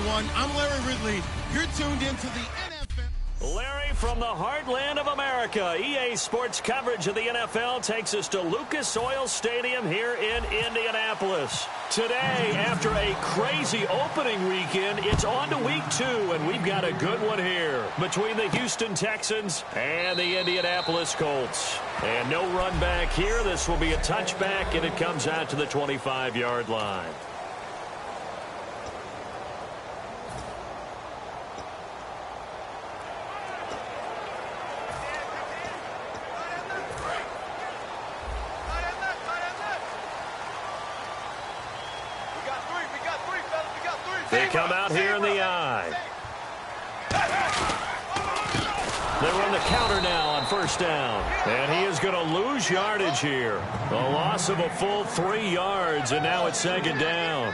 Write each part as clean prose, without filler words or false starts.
everyone. I'm Larry Ridley. You're tuned into the NFL. Larry from the heartland of America. EA Sports coverage of the NFL takes us to Lucas Oil Stadium here in Indianapolis. Today, after a crazy opening weekend, it's on to week 2, and we've got a good one here between the Houston Texans and the Indianapolis Colts. And no run back here. This will be a touchback, and it comes out to the 25-yard line. They come out here in the eye. They run the counter now on first down. And he is going to lose yardage here. A loss of a full 3 yards, and now it's second down.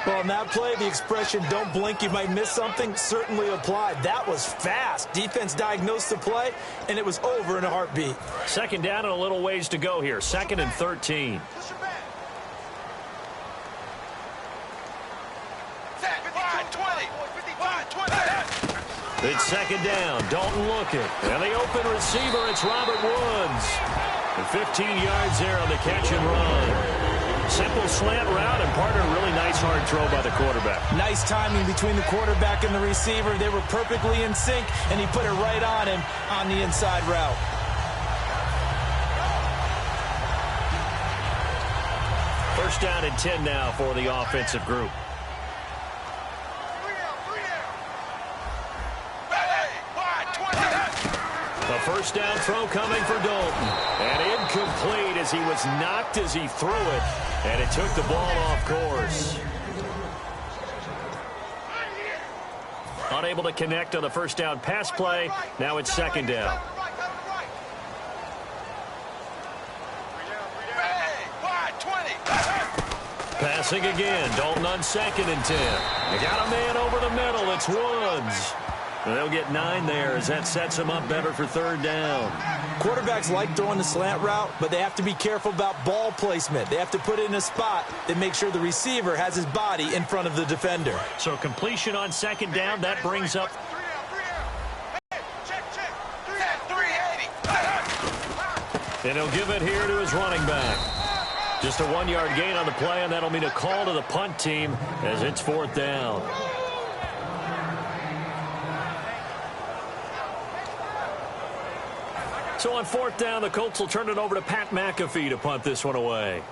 Well, on that play, the expression, don't blink, you might miss something, certainly applied. That was fast. Defense diagnosed the play, and it was over in a heartbeat. Second down and a little ways to go here. 2nd and 13. It's second down. Dalton looking. And the open receiver, it's Robert Woods. And 15 yards there on the catch and run. Simple slant route, and partner, really nice hard throw by the quarterback. Nice timing between the quarterback and the receiver. They were perfectly in sync, and he put it right on him on the inside route. First down and 10 now for the offensive group. A first down throw coming for Dalton. And incomplete as he was knocked as he threw it. And it took the ball off course. Unable to connect on the first down pass play. Now it's second down. Passing again. Dalton on 2nd and 10. They got a man over the middle. It's Woods. They'll get 9 there as that sets them up better for third down. Quarterbacks like throwing the slant route, but they have to be careful about ball placement. They have to put it in a spot that makes sure the receiver has his body in front of the defender. So completion on second down, that brings up. And he'll give it here to his running back. Just a 1-yard gain on the play, and that'll mean a call to the punt team as it's fourth down. So on fourth down, the Colts will turn it over to Pat McAfee to punt this one away.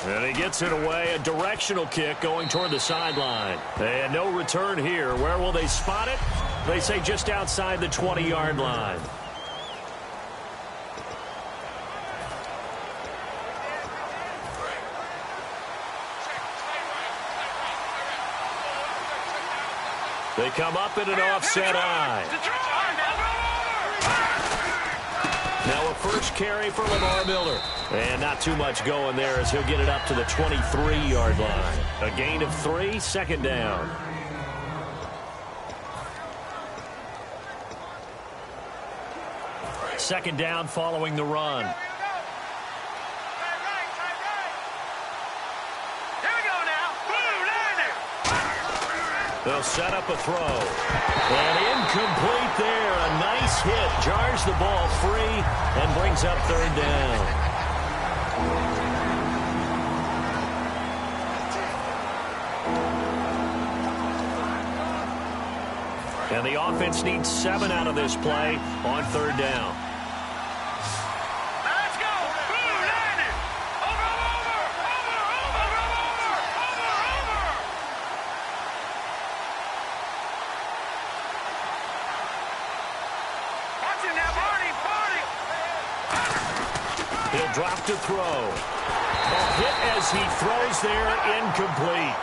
And he gets it away, a directional kick going toward the sideline. And no return here. Where will they spot it? They say just outside the 20-yard line. They come up in an offset eye. Now a first carry for Lamar Miller. And not too much going there as he'll get it up to the 23-yard line. A gain of 3, second down. Second down following the run. They'll set up a throw. And incomplete there. A nice hit. Jars the ball free and brings up third down. And the offense needs 7 out of this play on third down. He'll drop to throw. A hit as he throws there, incomplete.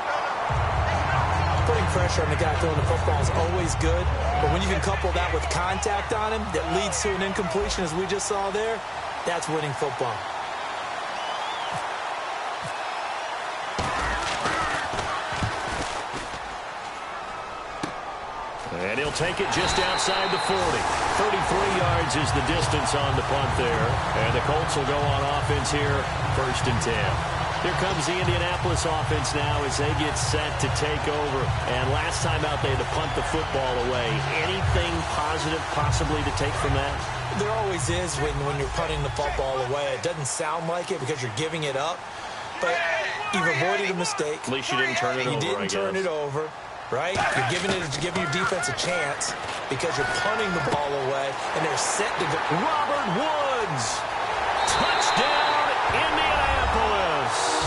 Putting pressure on the guy throwing the football is always good, but when you can couple that with contact on him that leads to an incompletion, as we just saw there, that's winning football. And he'll take it just outside the 40. 33 yards is the distance on the punt there. And the Colts will go on offense here, 1st and 10. Here comes the Indianapolis offense now as they get set to take over. And last time out, they had to punt the football away. Anything positive possibly to take from that? There always is when you're punting the football away. It doesn't sound like it because you're giving it up. But you've avoided a mistake. At least you didn't turn it over, You didn't turn it over, right? You're giving your defense a chance because you're punting the ball away, and they're set to go. Robert Woods! Touchdown, Indianapolis!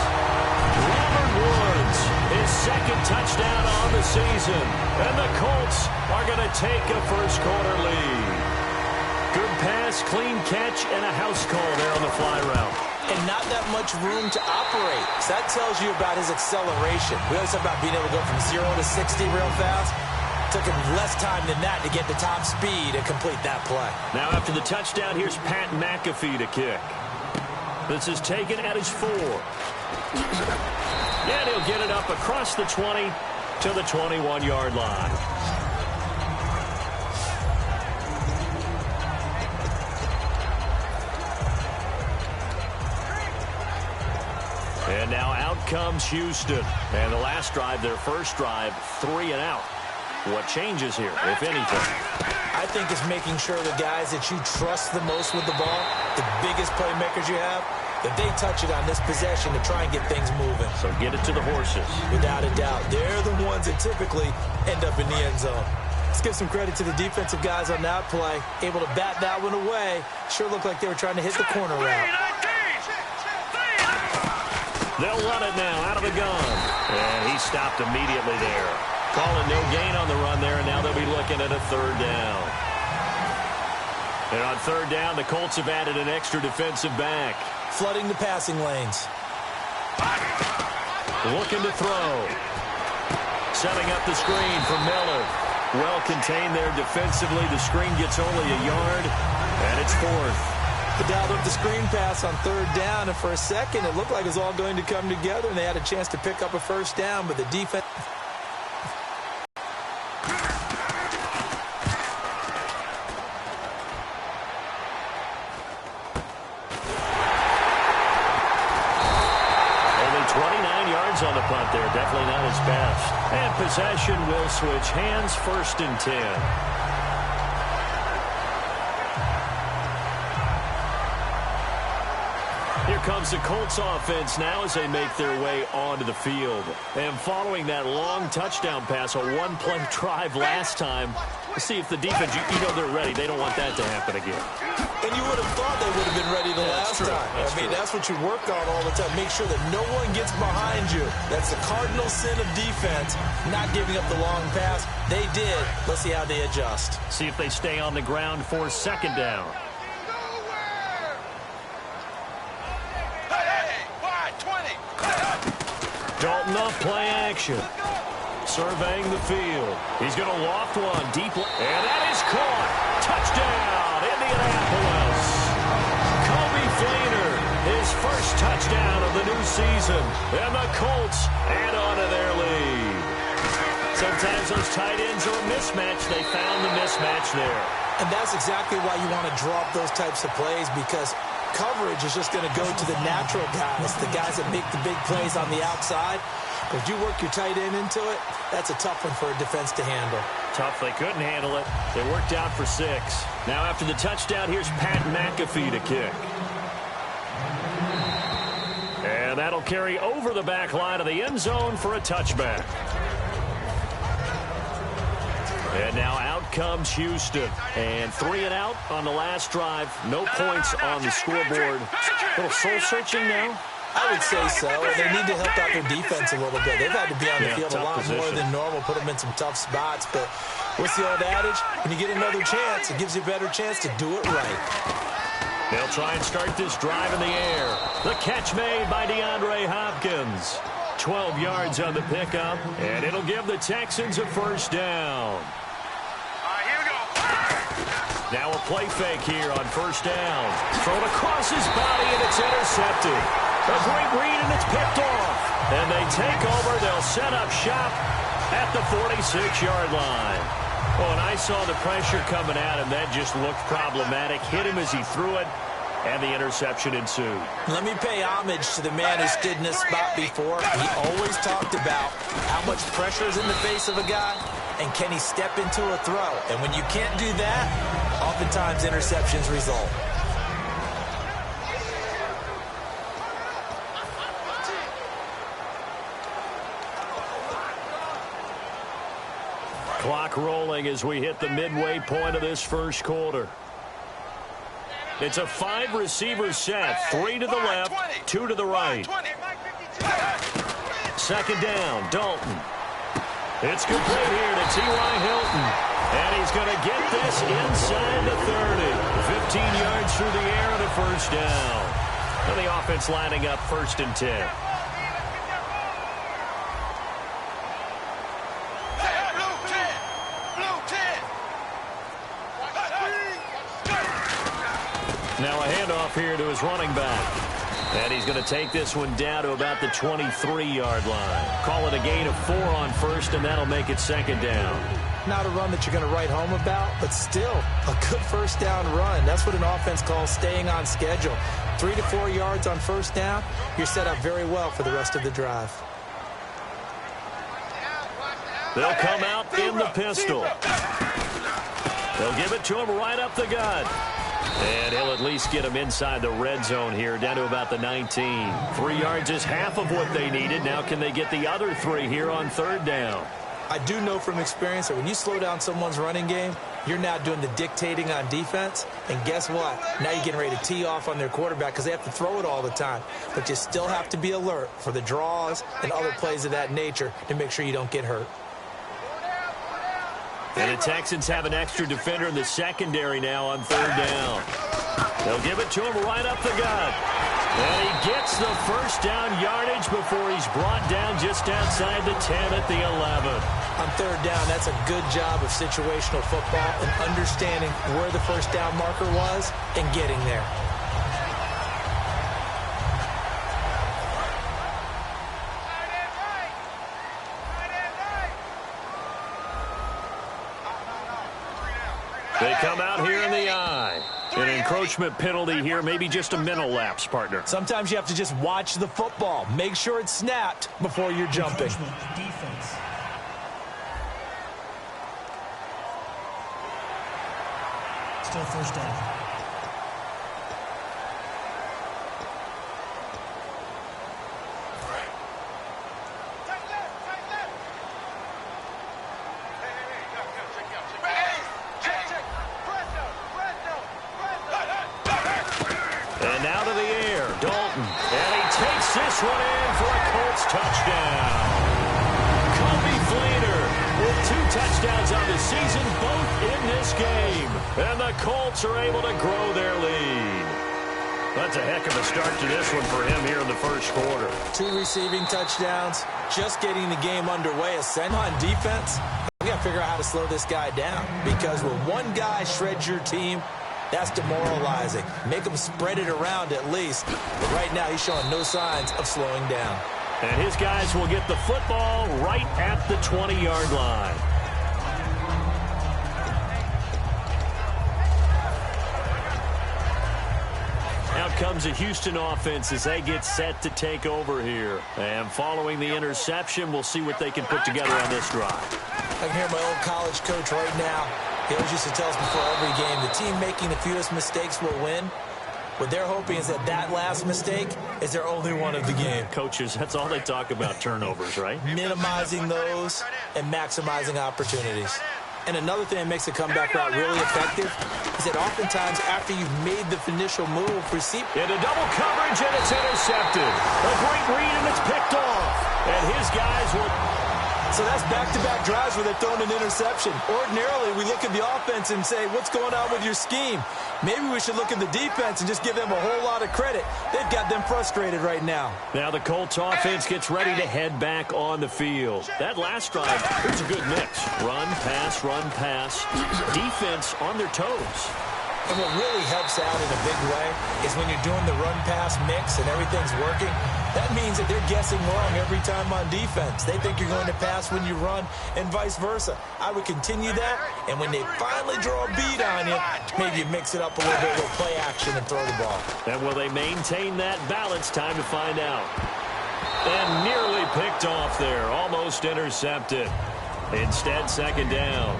Robert Woods, his second touchdown on the season. And the Colts are going to take a first-quarter lead. Good pass, clean catch, and a house call there on the fly route. And not that much room to operate. So that tells you about his acceleration. We always talk about being able to go from 0 to 60 real fast. Took him less time than that to get to top speed and complete that play. Now after the touchdown, here's Pat McAfee to kick. This is taken at his 4. And he'll get it up across the 20 to the 21-yard line. And now out comes Houston. And the last drive, their first drive, 3 and out. What changes here, if anything? I think it's making sure the guys that you trust the most with the ball, the biggest playmakers you have, that they touch it on this possession to try and get things moving. So get it to the horses. Without a doubt. They're the ones that typically end up in the end zone. Let's give some credit to the defensive guys on that play. Able to bat that one away. Sure looked like they were trying to hit the corner route. They'll run it now out of the gun. And he stopped immediately there. Calling no gain on the run there, and now they'll be looking at a third down. And on third down, the Colts have added an extra defensive back. Flooding the passing lanes. Looking to throw. Setting up the screen for Miller. Well contained there defensively. The screen gets only a yard, and it's 4th. Dialed up the screen pass on third down, and for a second it looked like it was all going to come together, and they had a chance to pick up a first down, but the defense... Only 29 yards on the punt there. Definitely not his best. And possession will switch hands, 1st and 10. Here comes the Colts offense now as they make their way onto the field. And following that long touchdown pass, a one-play drive last time, let's see if the defense, you know they're ready. They don't want that to happen again. And you would have thought they would have been ready the last time. That's what you work on all the time. Make sure that no one gets behind you. That's the cardinal sin of defense, not giving up the long pass. They did. Let's see how they adjust. See if they stay on the ground for second down. Dalton off play action. Surveying the field. He's going to loft one deep. And that is caught. Touchdown, Indianapolis. Kobe Fleener, his first touchdown of the new season. And the Colts add on to their lead. Sometimes those tight ends are a mismatch. They found the mismatch there. And that's exactly why you want to draw up those types of plays, because coverage is just going to go to the natural guys, the guys that make the big plays on the outside. But if you work your tight end into it, that's a tough one for a defense to handle. Tough. They couldn't handle it. They worked out for 6. Now after the touchdown, here's Pat McAfee to kick. And that'll carry over the back line of the end zone for a touchback. And now out comes Houston. And 3 and out on the last drive. No points on the scoreboard. A little soul-searching now? I would say so. They need to help out their defense a little bit. They've had to be on the field a lot more than normal, put them in some tough spots. But what's the old adage? When you get another chance, it gives you a better chance to do it right. They'll try and start this drive in the air. The catch made by DeAndre Hopkins. 12 yards on the pickup, and it'll give the Texans a first down. Now a play fake here on first down. Thrown across his body, and it's intercepted. A great read, and it's picked off. And they take over. They'll set up shop at the 46-yard line. Oh, and I saw the pressure coming at him. That just looked problematic. Hit him as he threw it. and the interception ensued. Let me pay homage to the man who stood in this spot before. He always talked about how much pressure is in the face of a guy, and can he step into a throw. And when you can't do that, oftentimes interceptions result. Clock rolling as we hit the midway point of this first quarter. It's a 5-receiver set. 3 to the left, 2 to the right. Second down, Dalton. It's complete here to T.Y. Hilton. And he's going to get this inside the 30. 15 yards through the air and a first down. And the offense lining up 1st and 10. Now a handoff here to his running back. And he's going to take this one down to about the 23-yard line. Call it a gain of 4 on first, and that'll make it 2nd down. Not a run that you're going to write home about, but still a good first down run. That's what an offense calls staying on schedule. 3 to 4 yards on first down, you're set up very well for the rest of the drive. They'll come out in the pistol. They'll give it to him right up the gut. And he'll at least get him inside the red zone here, down to about the 19. 3 yards is half of what they needed. Now can they get the other 3 here on 3rd down? I do know from experience that when you slow down someone's running game, you're now doing the dictating on defense. And guess what? Now you're getting ready to tee off on their quarterback because they have to throw it all the time. But you still have to be alert for the draws and other plays of that nature to make sure you don't get hurt. And the Texans have an extra defender in the secondary now on 3rd down. They'll give it to him right up the gut. And he gets the first down yardage before he's brought down just outside the 10 at the 11. On 3rd down, that's a good job of situational football and understanding where the first down marker was and getting there. They come out here in the eye. An encroachment penalty here, maybe just a mental lapse, partner. Sometimes you have to just watch the football. Make sure it's snapped before you're jumping. Defense. Still first down. This one in for a Colts touchdown. Kobe Fleener with 2 touchdowns on the season, both in this game. And the Colts are able to grow their lead. That's a heck of a start to this one for him here in the first quarter. 2 receiving touchdowns, just getting the game underway. A send on defense. We got to figure out how to slow this guy down because when one guy shreds your team, that's demoralizing. Make him spread it around at least. But right now, he's showing no signs of slowing down. And his guys will get the football right at the 20-yard line. Out comes the Houston offense as they get set to take over here. And following the interception, we'll see what they can put together on this drive. I can hear my old college coach right now. He always used to tell us before every game, the team making the fewest mistakes will win. What they're hoping is that that last mistake is their only one of the game. Coaches, that's all they talk about, turnovers, right? Minimizing those and maximizing opportunities. And another thing that makes the comeback route really effective is that oftentimes after you've made the initial move, receive into double coverage, and it's intercepted. A great read, and it's picked off. And his guys will... So that's back-to-back drives where they're throwing an interception. Ordinarily, we look at the offense and say, what's going on with your scheme? Maybe we should look at the defense and just give them a whole lot of credit. They've got them frustrated right now. Now the Colts offense gets ready to head back on the field. That last drive, it was a good mix. Run, pass, defense on their toes. And what really helps out in a big way is when you're doing the run-pass mix and everything's working, That means that they're guessing wrong every time on defense. They think you're going to pass when you run and vice versa. I would continue that, and when they finally draw a beat on you, maybe you mix it up a little bit with play action and throw the ball. And will they maintain that balance? Time to find out. And nearly picked off there. Almost intercepted. Instead, second down.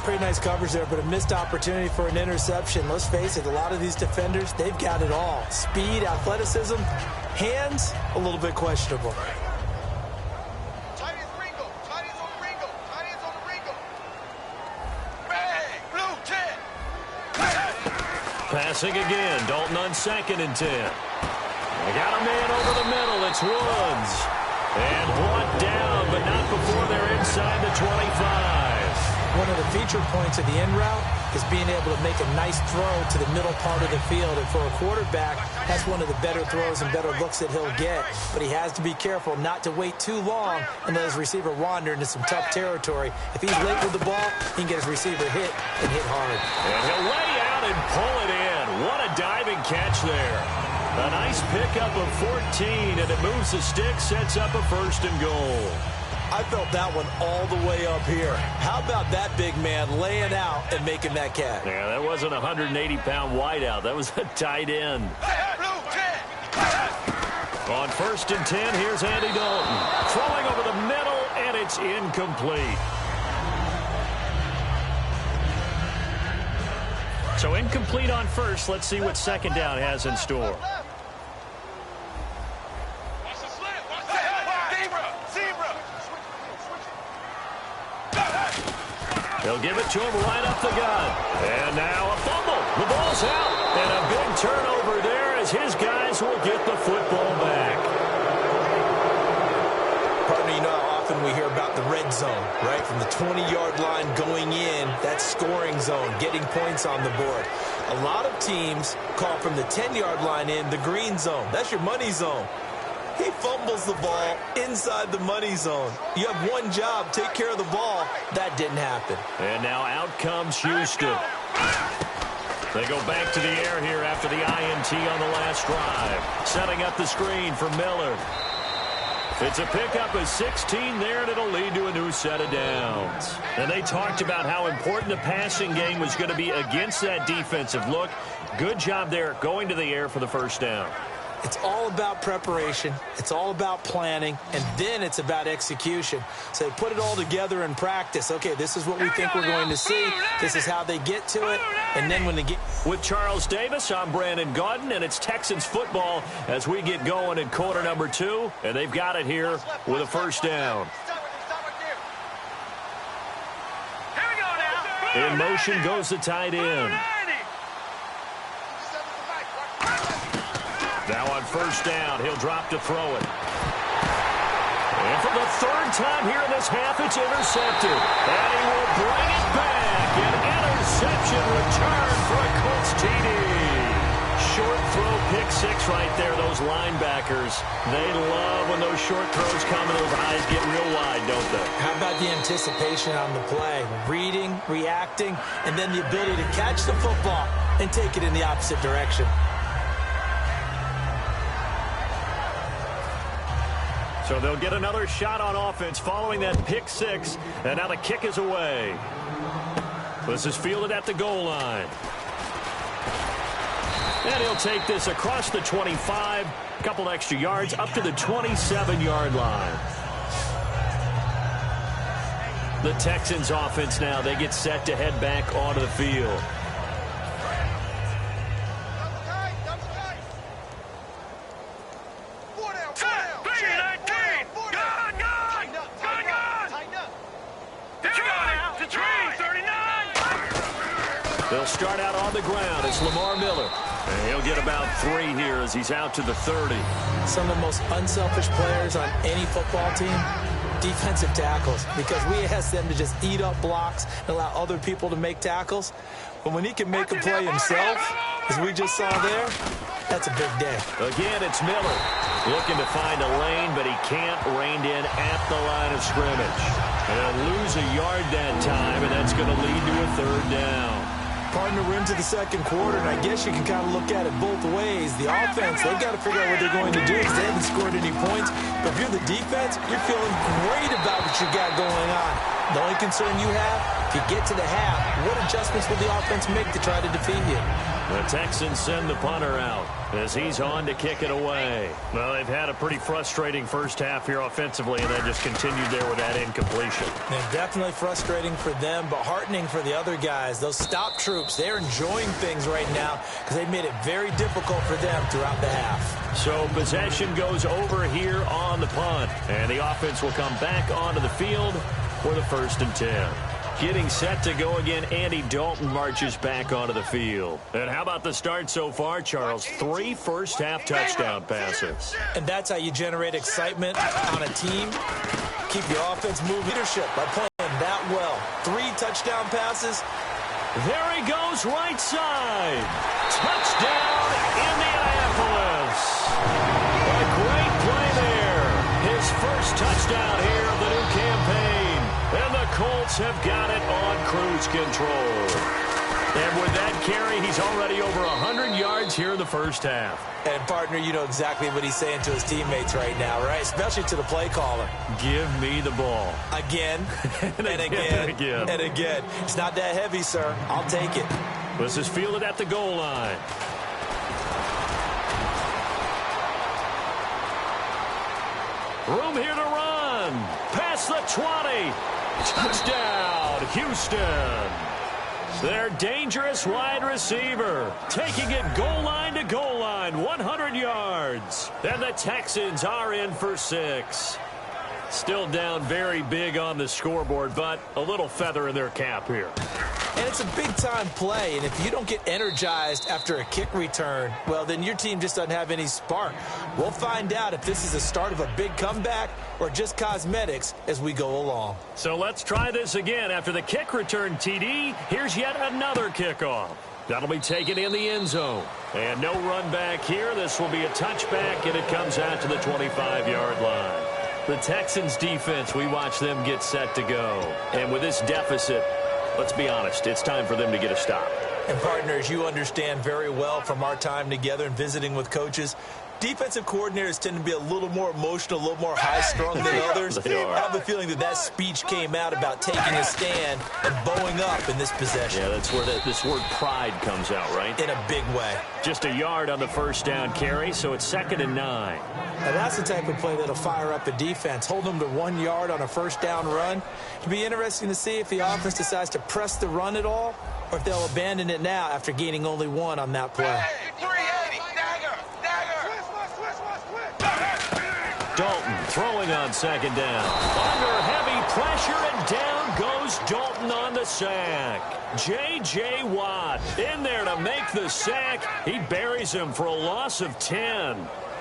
Pretty nice coverage there, but a missed opportunity for an interception. Let's face it, a lot of these defenders, they've got it all. Speed, athleticism, hands, a little bit questionable. Tight ends Ringo. Tight ends on the Ringo. Tight ends on the Ringo. Bang! Blue 10. Passing again. Dalton on 2nd and 10. They got a man over the middle. It's Woods. And brought down, but not before they're inside the 25. One of the feature points of the end route is being able to make a nice throw to the middle part of the field. And for a quarterback, that's one of the better throws and better looks that he'll get. But he has to be careful not to wait too long and let his receiver wander into some tough territory. If he's late with the ball, he can get his receiver hit and hit hard. And he'll lay out and pull it in. What a diving catch there. A nice pickup of 14, and it moves the stick, sets up a 1st and goal. I felt that one all the way up here. How about that big man laying out and making that catch? Yeah, that wasn't a 180-pound wideout. That was a tight end. On 1st and 10, here's Andy Dalton. Throwing over the middle, and it's incomplete. So incomplete on 1st. Let's see what 2nd down has in store. They'll give it to him right up the gut. And now a fumble. The ball's out. And a big turnover there as his guys will get the football back. Partner, you know how often we hear about the red zone, right? From the 20-yard line going in, that scoring zone, getting points on the board. A lot of teams call from the 10-yard line in the green zone. That's your money zone. He fumbles the ball inside the money zone. You have one job, take care of the ball. That didn't happen. And now out comes Houston. They go back to the air here after the INT on the last drive. Setting up the screen for Miller. It's a pickup of 16 there, and it'll lead to a new set of downs. And they talked about how important the passing game was going to be against that defensive look. Good job there going to the air for the 1st down. It's all about preparation. It's all about planning. And then it's about execution. So they put it all together in practice. Okay, this is what we think we're going to see. This is how they get to it. And then when they get... With Charles Davis, I'm Brandon Gaudin, and it's Texans football as we get going in quarter number 2. And they've got it here with a 1st down. In motion goes the tight end. Now on 1st down, he'll drop to throw it. And for the 3rd time here in this half, it's intercepted. And he will bring it back. An interception return for a Colts TD. Short throw, pick 6 right there. Those linebackers, they love when those short throws come and those eyes get real wide, don't they? How about the anticipation on the play? Reading, reacting, and then the ability to catch the football and take it in the opposite direction. So they'll get another shot on offense following that pick 6. And now the kick is away. This is fielded at the goal line. And he'll take this across the 25. A couple extra yards up to the 27-yard line. The Texans offense now, they get set to head back onto the field. They'll start out on the ground. It's Lamar Miller. And he'll get about 3 here as he's out to the 30. Some of the most unselfish players on any football team, defensive tackles, because we ask them to just eat up blocks and allow other people to make tackles. But when he can make a play himself, as we just saw there, that's a big day. Again, it's Miller looking to find a lane, but he can't rein in at the line of scrimmage. And he'll lose a yard that time, and that's going to lead to a 3rd down. Partner, we're into the second quarter, and I guess you can kind of look at it both ways. The offense, they've got to figure out what they're going to do because they haven't scored any points. But if you're the defense, you're feeling great about what you got going on. The only concern you have, if you get to the half, what adjustments will the offense make to try to defeat you? The Texans send the punter out as he's on to kick it away. Well, they've had a pretty frustrating first half here offensively, and then just continued there with that incompletion. And definitely frustrating for them, but heartening for the other guys. Those stop troops, they're enjoying things right now because they've made it very difficult for them throughout the half. So possession goes over here on the punt, and the offense will come back onto the field for the 1st and 10. Getting set to go again, Andy Dalton marches back onto the field. And how about the start so far, Charles? 3 first-half touchdown passes. And that's how you generate excitement on a team. Keep your offense moving. Leadership by playing that well. 3 touchdown passes. There he goes, right side. Touchdown, Indianapolis. A great play there. His first touchdown here of the new campaign. And the Colts have got it on cruise control. And with that carry, he's already over 100 yards here in the first half. And, partner, you know exactly what he's saying to his teammates right now, right? Especially to the play caller. Give me the ball. Again, and again, and again. It's not that heavy, sir. I'll take it. This is fielded at the goal line. Room here to run. Past the 20. Touchdown, Houston. Their dangerous wide receiver taking it goal line to goal line, 100 yards. And the Texans are in for 6. Still down very big on the scoreboard, but a little feather in their cap here. And it's a big-time play, and if you don't get energized after a kick return, well, then your team just doesn't have any spark. We'll find out if this is the start of a big comeback or just cosmetics as we go along. So let's try this again. After the kick return, TD, here's yet another kickoff. That'll be taken in the end zone. And no run back here. This will be a touchback, and it comes out to the 25-yard line. The Texans defense, we watch them get set to go. And with this deficit, let's be honest, it's time for them to get a stop. And, partners, you understand very well from our time together and visiting with coaches, defensive coordinators tend to be a little more emotional, a little more high-strung than others. I have a feeling that speech came out about taking a stand and bowing up in this possession. Yeah, that's where this word pride comes out, right? In a big way. Just a yard on the first down carry, so it's 2nd and 9. Now, that's the type of play that'll fire up a defense. Hold them to 1 yard on a first down run. It'll be interesting to see if the offense decides to press the run at all or if they'll abandon it now after gaining only 1 on that play. Dalton throwing on 2nd down. Under heavy pressure, and down goes Dalton on the sack. J.J. Watt in there to make the sack. He buries him for a loss of 10.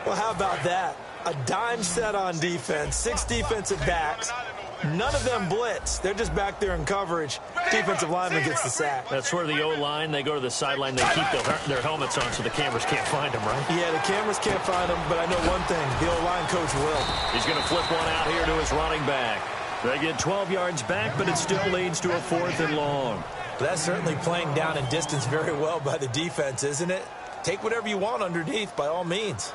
Well, how about that? A dime set on defense, 6 defensive backs. None of them blitz. They're just back there in coverage. Defensive lineman gets the sack. That's where the O-line, they go to the sideline, they keep their helmets on so the cameras can't find them, right? Yeah, the cameras can't find them, but I know one thing. The O-line coach will. He's going to flip one out here to his running back. They get 12 yards back, but it still leads to a 4th and long. That's certainly playing down in distance very well by the defense, isn't it? Take whatever you want underneath, by all means.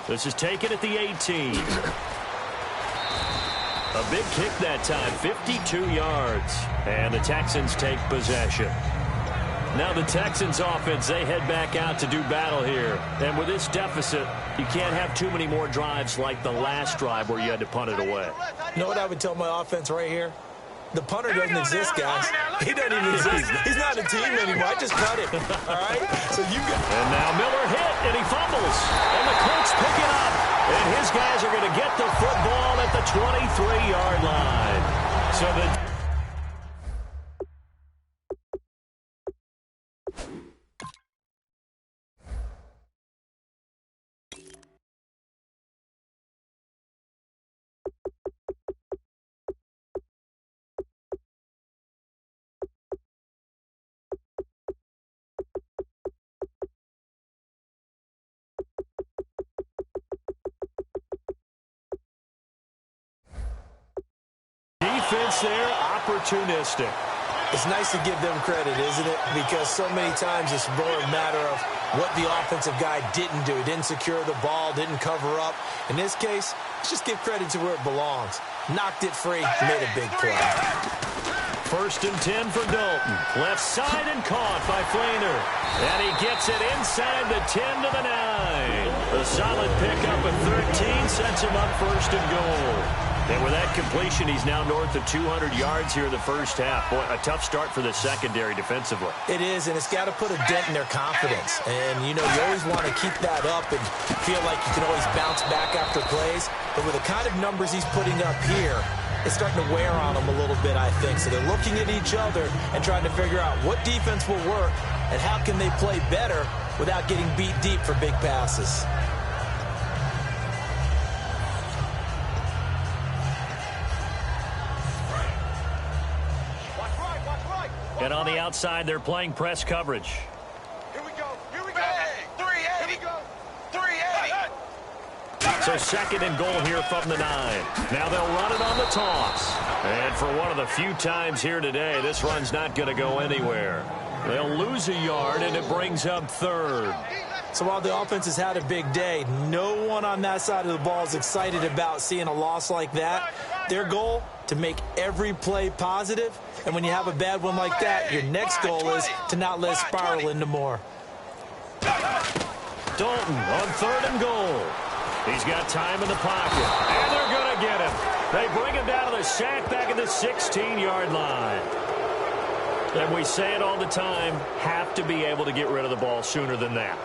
This is taken at the 18. A big kick that time, 52 yards. And the Texans take possession. Now the Texans offense, they head back out to do battle here. And with this deficit, you can't have too many more drives like the last drive where you had to punt it away. You know what I would tell my offense right here? The punter doesn't exist, guys. He doesn't even exist. He's not a team anymore. I just cut him. All right? So you got. And now Miller hit, and he fumbles. And the Colts pick it up. And his guys are going to get the football at the 23-yard line. So the defense there, opportunistic. It's nice to give them credit, isn't it? Because so many times it's more a matter of what the offensive guy didn't do. He didn't secure the ball, didn't cover up. In this case, let's just give credit to where it belongs. Knocked it free, made a big play. 1st and 10 for Dalton. Left side and caught by Flainer. And he gets it inside the 10 to the 9. A solid pickup at 13 sets him up 1st and goal. And with that completion, he's now north of 200 yards here in the first half. Boy, a tough start for the secondary defensively. It is, and it's got to put a dent in their confidence. And, you know, you always want to keep that up and feel like you can always bounce back after plays. But with the kind of numbers he's putting up here, it's starting to wear on them a little bit, I think. So they're looking at each other and trying to figure out what defense will work and how can they play better without getting beat deep for big passes. And on the outside, they're playing press coverage. Here we go. Here we go. 380. Here we go. 380. So 2nd and goal here from the 9. Now they'll run it on the toss. And for one of the few times here today, this run's not going to go anywhere. They'll lose a yard, and it brings up 3rd. So while the offense has had a big day, no one on that side of the ball is excited about seeing a loss like that. Their goal, to make every play positive. And when you have a bad one like that, your next goal is to not let it spiral into more. Dalton on 3rd and goal. He's got time in the pocket, and they're going to get him. They bring him down to the sack back at the 16-yard line. And we say it all the time, have to be able to get rid of the ball sooner than that.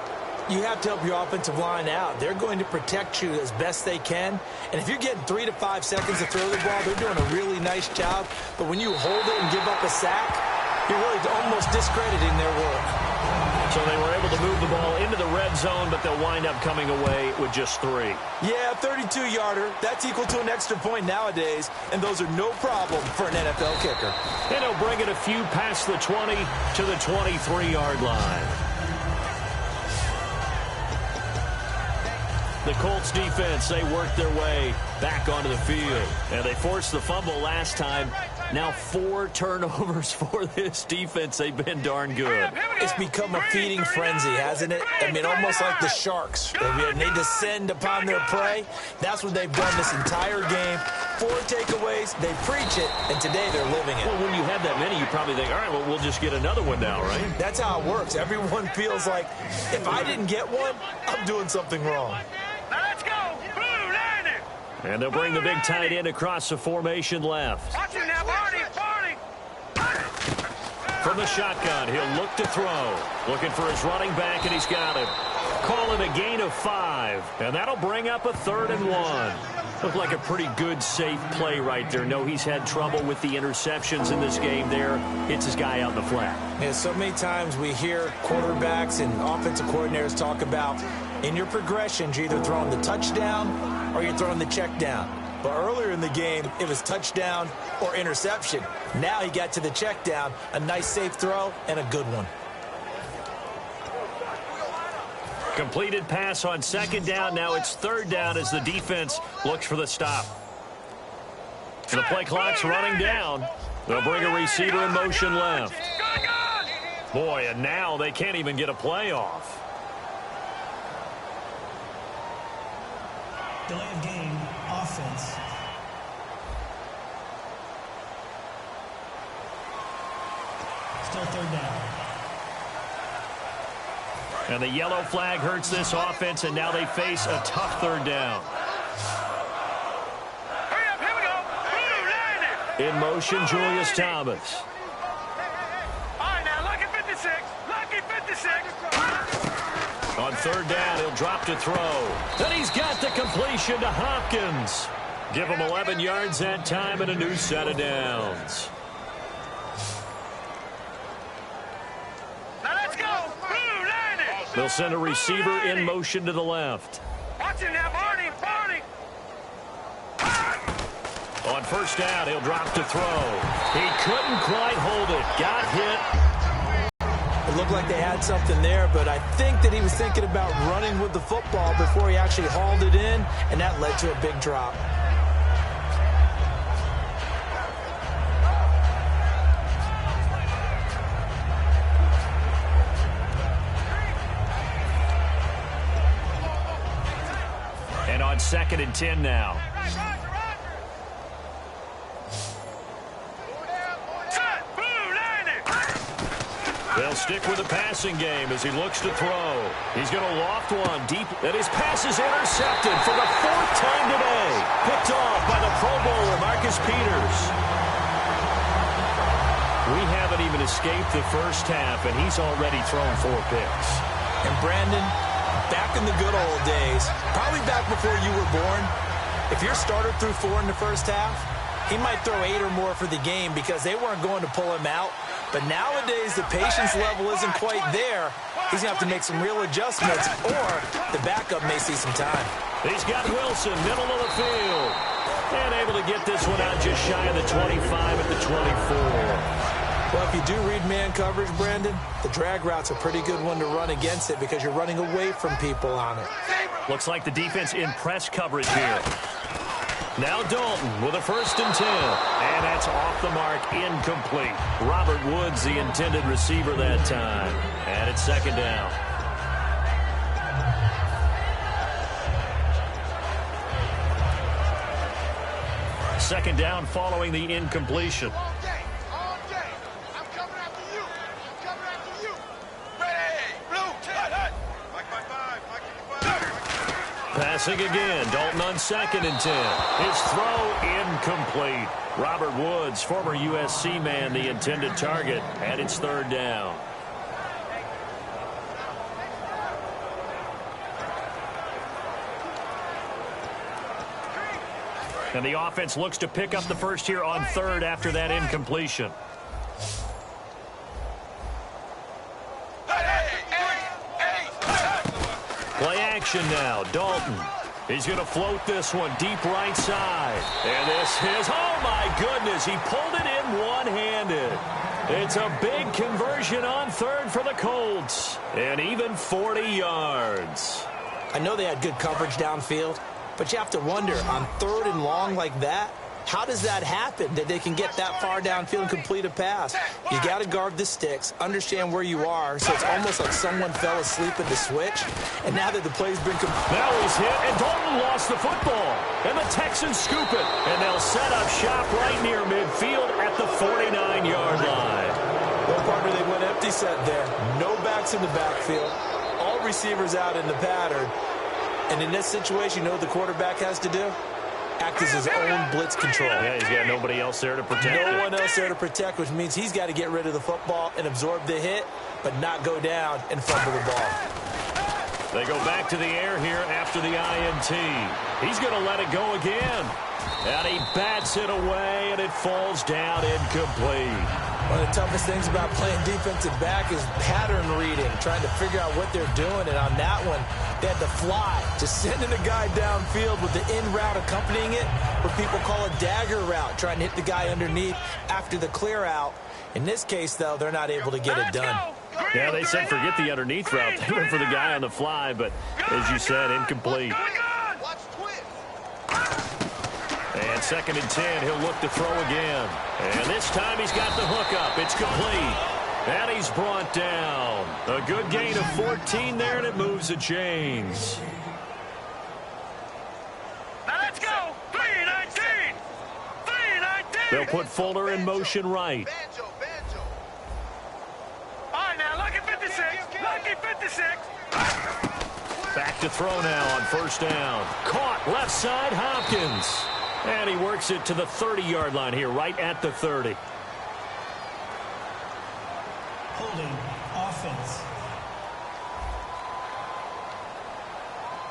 You have to help your offensive line out. They're going to protect you as best they can. And if you're getting 3 to 5 seconds to throw the ball, they're doing a really nice job. But when you hold it and give up a sack, you're really almost discrediting their work. So they were able to move the ball into the red zone, but they'll wind up coming away with just 3. Yeah, 32-yarder. That's equal to an extra point nowadays, and those are no problem for an NFL kicker. And he'll bring it a few past the 20 to the 23-yard line. The Colts defense, they worked their way back onto the field. And they forced the fumble last time. Now 4 turnovers for this defense. They've been darn good. It's become a feeding frenzy, hasn't it? I mean, almost like the sharks. They descend upon their prey. That's what they've done this entire game. 4 takeaways, they preach it, and today they're living it. Well, when you have that many, you probably think, all right, well, we'll just get another one now, right? That's how it works. Everyone feels like, if I didn't get one, I'm doing something wrong. Let's go. Blue line it. And they'll bring the big tight end across the formation left. Watch him now, Barney. From the shotgun, he'll look to throw. Looking for his running back, and he's got him. Call it a gain of 5. And that'll bring up a 3rd and 1. Looked like a pretty good, safe play right there. No, he's had trouble with the interceptions in this game there. Hits his guy out in the flat. Yeah, so many times we hear quarterbacks and offensive coordinators talk about in your progressions, you're either throwing the touchdown or you're throwing the check down. But earlier in the game, it was touchdown or interception. Now he got to the check down, a nice safe throw, and a good one. Completed pass on 2nd down. Now it's 3rd down as the defense looks for the stop. The play clock's running down. They'll bring a receiver in motion left. Boy, and now they can't even get a play off. Delay of game, offense. Still 3rd down. And the yellow flag hurts this offense, and now they face a tough 3rd down. Hurry up, here we go. Blue line it. In motion, Julius Thomas. All right, now, lucky 56. Lucky 56. On 3rd down, he'll drop to throw. Then he's got the completion to Hopkins. Give him 11 yards that time and a new set of downs. Now let's go. Blue line it. They'll send a receiver in motion to the left. Watch him now, Barney. On 1st down, he'll drop to throw. He couldn't quite hold it. Got hit. It looked like they had something there, but I think that he was thinking about running with the football before he actually hauled it in, and that led to a big drop. 2nd and 10 now. They'll stick with the passing game as he looks to throw. He's going to loft one deep, and his pass is intercepted for the 4th time today. Picked off by the Pro Bowler, Marcus Peters. We haven't even escaped the first half, and he's already thrown 4 picks. And Brandon, back in the good old days, probably back before you were born, if your starter threw 4 in the first half, he might throw 8 or more for the game because they weren't going to pull him out. But nowadays, the patience level isn't quite there. He's going to have to make some real adjustments, or the backup may see some time. He's got Wilson, middle of the field. And able to get this one out just shy of the 25 at the 24. Well, if you do read man coverage, Brandon, the drag route's a pretty good one to run against it because you're running away from people on it. Looks like the defense in press coverage here. Now Dalton with a 1st and 10. And that's off the mark, incomplete. Robert Woods, the intended receiver that time. And it's 2nd down. Second down following the incompletion. Passing again, Dalton on 2nd and 10. His throw incomplete. Robert Woods, former USC man, the intended target, and it's 3rd down. And the offense looks to pick up the first here on 3rd after that incompletion. Play action now. Dalton. He's going to float this one deep right side. And this is, oh my goodness, he pulled it in one-handed. It's a big conversion on 3rd for the Colts. And even 40 yards. I know they had good coverage downfield, but you have to wonder, on 3rd and long like that, how does that happen that they can get that far downfield and complete a pass? You got to guard the sticks, understand where you are, so it's almost like someone fell asleep at the switch, and now that the play's been now he's hit, and Dalton lost the football, and the Texans scoop it, and they'll set up shop right near midfield at the 49-yard line. Well, partner, they went empty set there. No backs in the backfield. All receivers out in the pattern. And in this situation, you know what the quarterback has to do? Act as his own blitz control. Yeah, he's got nobody else there to protect. No one else there to protect, which means he's got to get rid of the football and absorb the hit, but not go down and fumble the ball. They go back to the air here after the INT. He's going to let it go again. And he bats it away, and it falls down incomplete. One of the toughest things about playing defensive back is pattern reading, trying to figure out what they're doing. And on that one, they had to fly, just sending a guy downfield with the in route accompanying it, what people call a dagger route, trying to hit the guy underneath after the clear out. In this case, though, they're not able to get it done. Yeah, they said forget the underneath route. They went for the guy on the fly, but as you said, incomplete. And 2nd and 10, he'll look to throw again. And this time he's got the hook up. It's complete. And he's brought down. A good gain of 14 there, and it moves the chains. Now let's go. 3-19. 3-19. They'll put Fuller in motion right. All right, now, lucky 56. Lucky 56. Back to throw now on 1st down. Caught left side, Hopkins. And he works it to the 30-yard line here, right at the 30. Holding offense.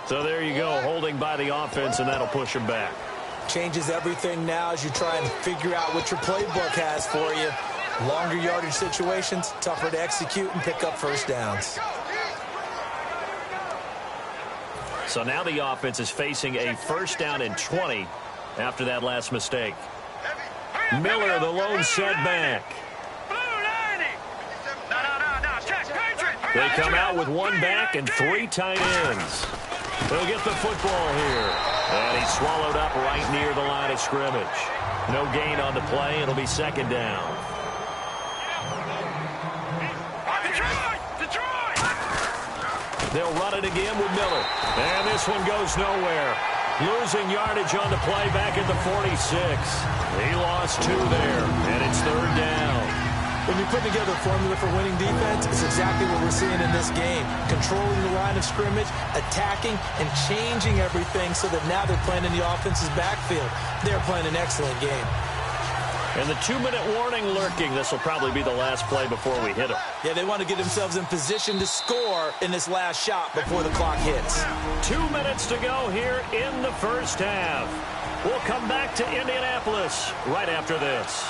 So there you go, holding by the offense, and that'll push him back. Changes everything now as you try and figure out what your playbook has for you. Longer yardage situations, tougher to execute and pick up 1st downs. So now the offense is facing a 1st down and 20 after that last mistake. Miller, the lone setback. They come out with 1 back and 3 tight ends. They'll get the football here. And he's swallowed up right near the line of scrimmage. No gain on the play. It'll be 2nd down. They'll run it again with Miller. And this one goes nowhere. Losing yardage on the play back at the 46. He lost 2 there, and it's 3rd down. When you put together a formula for winning defense, it's exactly what we're seeing in this game. Controlling the line of scrimmage, attacking, and changing everything so that now they're playing in the offense's backfield. They're playing an excellent game. And the 2-minute warning lurking. This will probably be the last play before we hit them. Yeah, they want to get themselves in position to score in this last shot before the clock hits. 2 minutes to go here in the first half. We'll come back to Indianapolis right after this.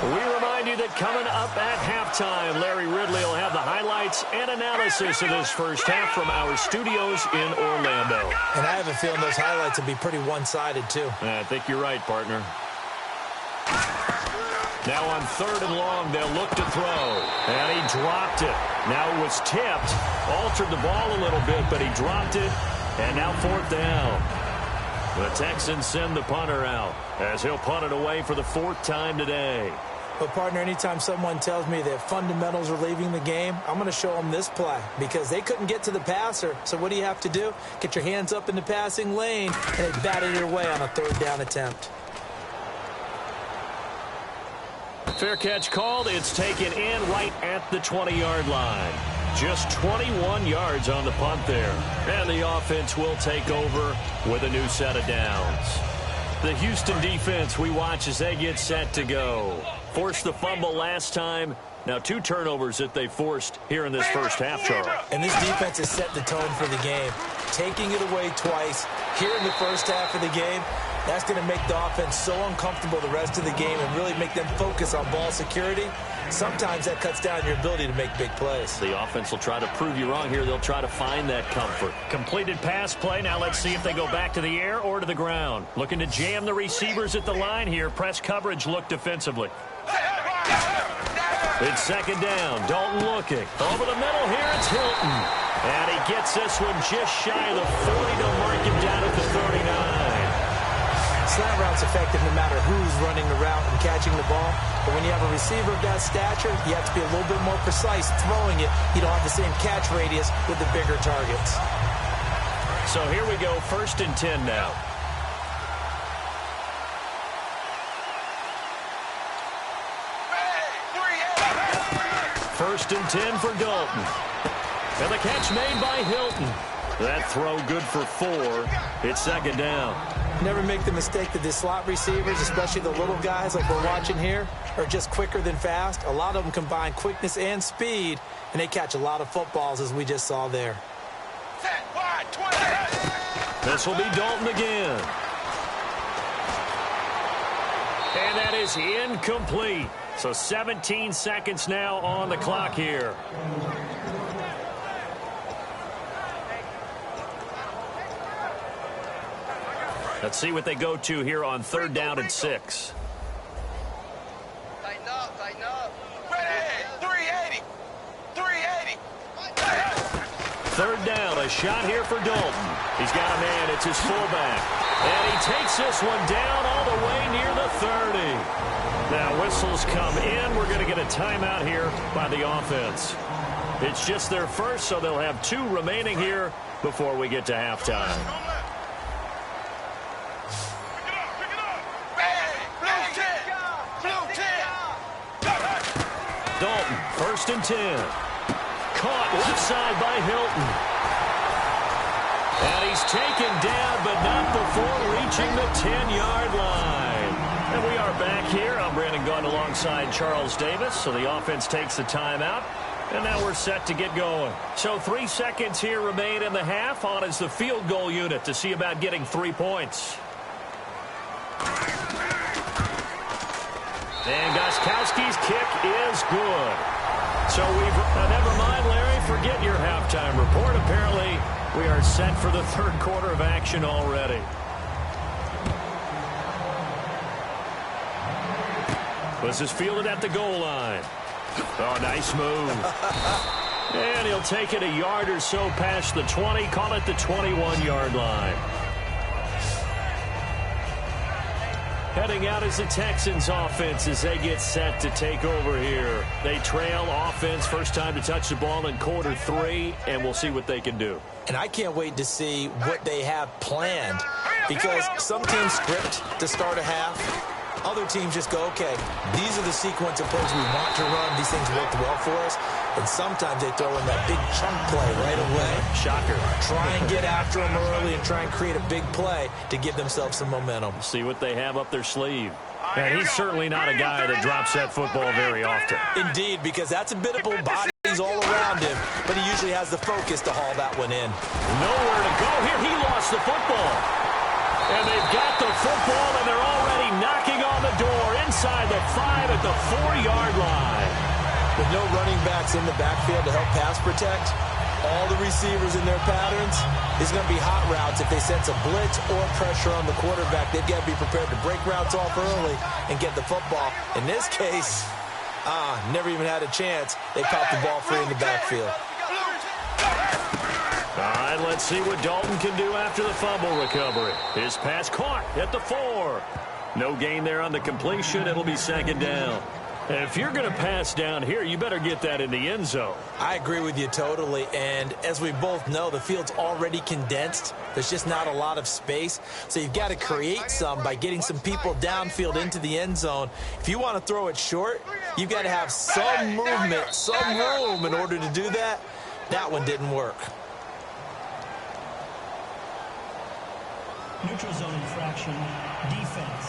We remind you that coming up at halftime, Larry Ridley will have the highlights and analysis of this first half from our studios in Orlando. And I have a feeling those highlights will be pretty one-sided, too. I think you're right, partner. Now on 3rd and long, they'll look to throw. And he dropped it. Now it was tipped. Altered the ball a little bit, but he dropped it. And now 4th down. The Texans send the punter out as he'll punt it away for the 4th time today. But, partner, anytime someone tells me that fundamentals are leaving the game, I'm going to show them this play because they couldn't get to the passer. So what do you have to do? Get your hands up in the passing lane, and they batted it away on a 3rd down attempt. Fair catch called. It's taken in right at the 20-yard line. Just 21 yards on the punt there. And the offense will take over with a new set of downs. The Houston defense we watch as they get set to go. Forced the fumble last time. Now 2 turnovers that they forced here in this first half, Charles. And this defense has set the tone for the game. Taking it away twice here in the first half of the game, that's going to make the offense so uncomfortable the rest of the game and really make them focus on ball security. Sometimes that cuts down your ability to make big plays. The offense will try to prove you wrong here. They'll try to find that comfort. Completed pass play. Now let's see if they go back to the air or to the ground. Looking to jam the receivers at the line here. Press coverage look defensively. It's 2nd down. Dalton looking. Over the middle here, it's Hilton. And he gets this one just shy of the 40 to mark him down at the 39. Slant route's effective no matter who's running the route and catching the ball. But when you have a receiver of that stature, you have to be a little bit more precise throwing it. You don't have the same catch radius with the bigger targets. So here we go, 1st and 10 now. First and 10 for Dalton. And the catch made by Hilton. That throw good for 4. It's 2nd down. Never make the mistake that the slot receivers, especially the little guys like we're watching here, are just quicker than fast. A lot of them combine quickness and speed, and they catch a lot of footballs as we just saw there. This will be Dalton again. And that is incomplete. So 17 seconds now on the clock here. Let's see what they go to here on 3rd down and 6. Tighten up. Ready, 380. 3rd down, a shot here for Dalton. He's got a man, it's his fullback. And he takes this one down all the way near the 30. Now whistles come in. We're going to get a timeout here by the offense. It's just their first, so they'll have 2 remaining here before we get to halftime. Dalton, 1st and 10. Caught left side by Hilton. And he's taken down, but not before reaching the 10-yard line. And we are back here. I'm Brandon Gaudin alongside Charles Davis. So the offense takes the timeout. And now we're set to get going. So 3 seconds here remain in the half. On is the field goal unit to see about getting 3 points. And Gostkowski's kick is good. So never mind, Larry, forget your halftime report. Apparently, we are set for the 3rd quarter of action already. This is fielded at the goal line. Oh, nice move. And he'll take it a yard or so past the 20, call it the 21-yard line. Heading out is the Texans offense as they get set to take over here. They trail offense, first time to touch the ball in quarter 3, and we'll see what they can do. And I can't wait to see what they have planned, because some teams script to start a half. Other teams just go, okay, these are the sequence of plays we want to run. These things worked well for us. And sometimes they throw in that big chunk play right away. Shocker. Try and get after them early and try and create a big play to give themselves some momentum. See what they have up their sleeve. And he's certainly not a guy that drops that football very often. Indeed, because that's a bit of bodies all around him, but he usually has the focus to haul that one in. Nowhere to go here. He lost the football. And they've got the football, and they're already knocking on the door inside the 5 at the 4-yard line. With no running backs in the backfield to help pass protect, all the receivers in their patterns, it's going to be hot routes. If they sense a blitz or pressure on the quarterback, they've got to be prepared to break routes off early and get the football. In this case, never even had a chance. They popped the ball free in the backfield. All right, let's see what Dalton can do after the fumble recovery. His pass caught at the 4. No gain there on the completion. It'll be second down. If you're going to pass down here, you better get that in the end zone. I agree with you totally. And as we both know, the field's already condensed. There's just not a lot of space. So you've got to create some by getting some people downfield into the end zone. If you want to throw it short, you've got to have some movement, some room in order to do that. That one didn't work. Neutral zone infraction, defense.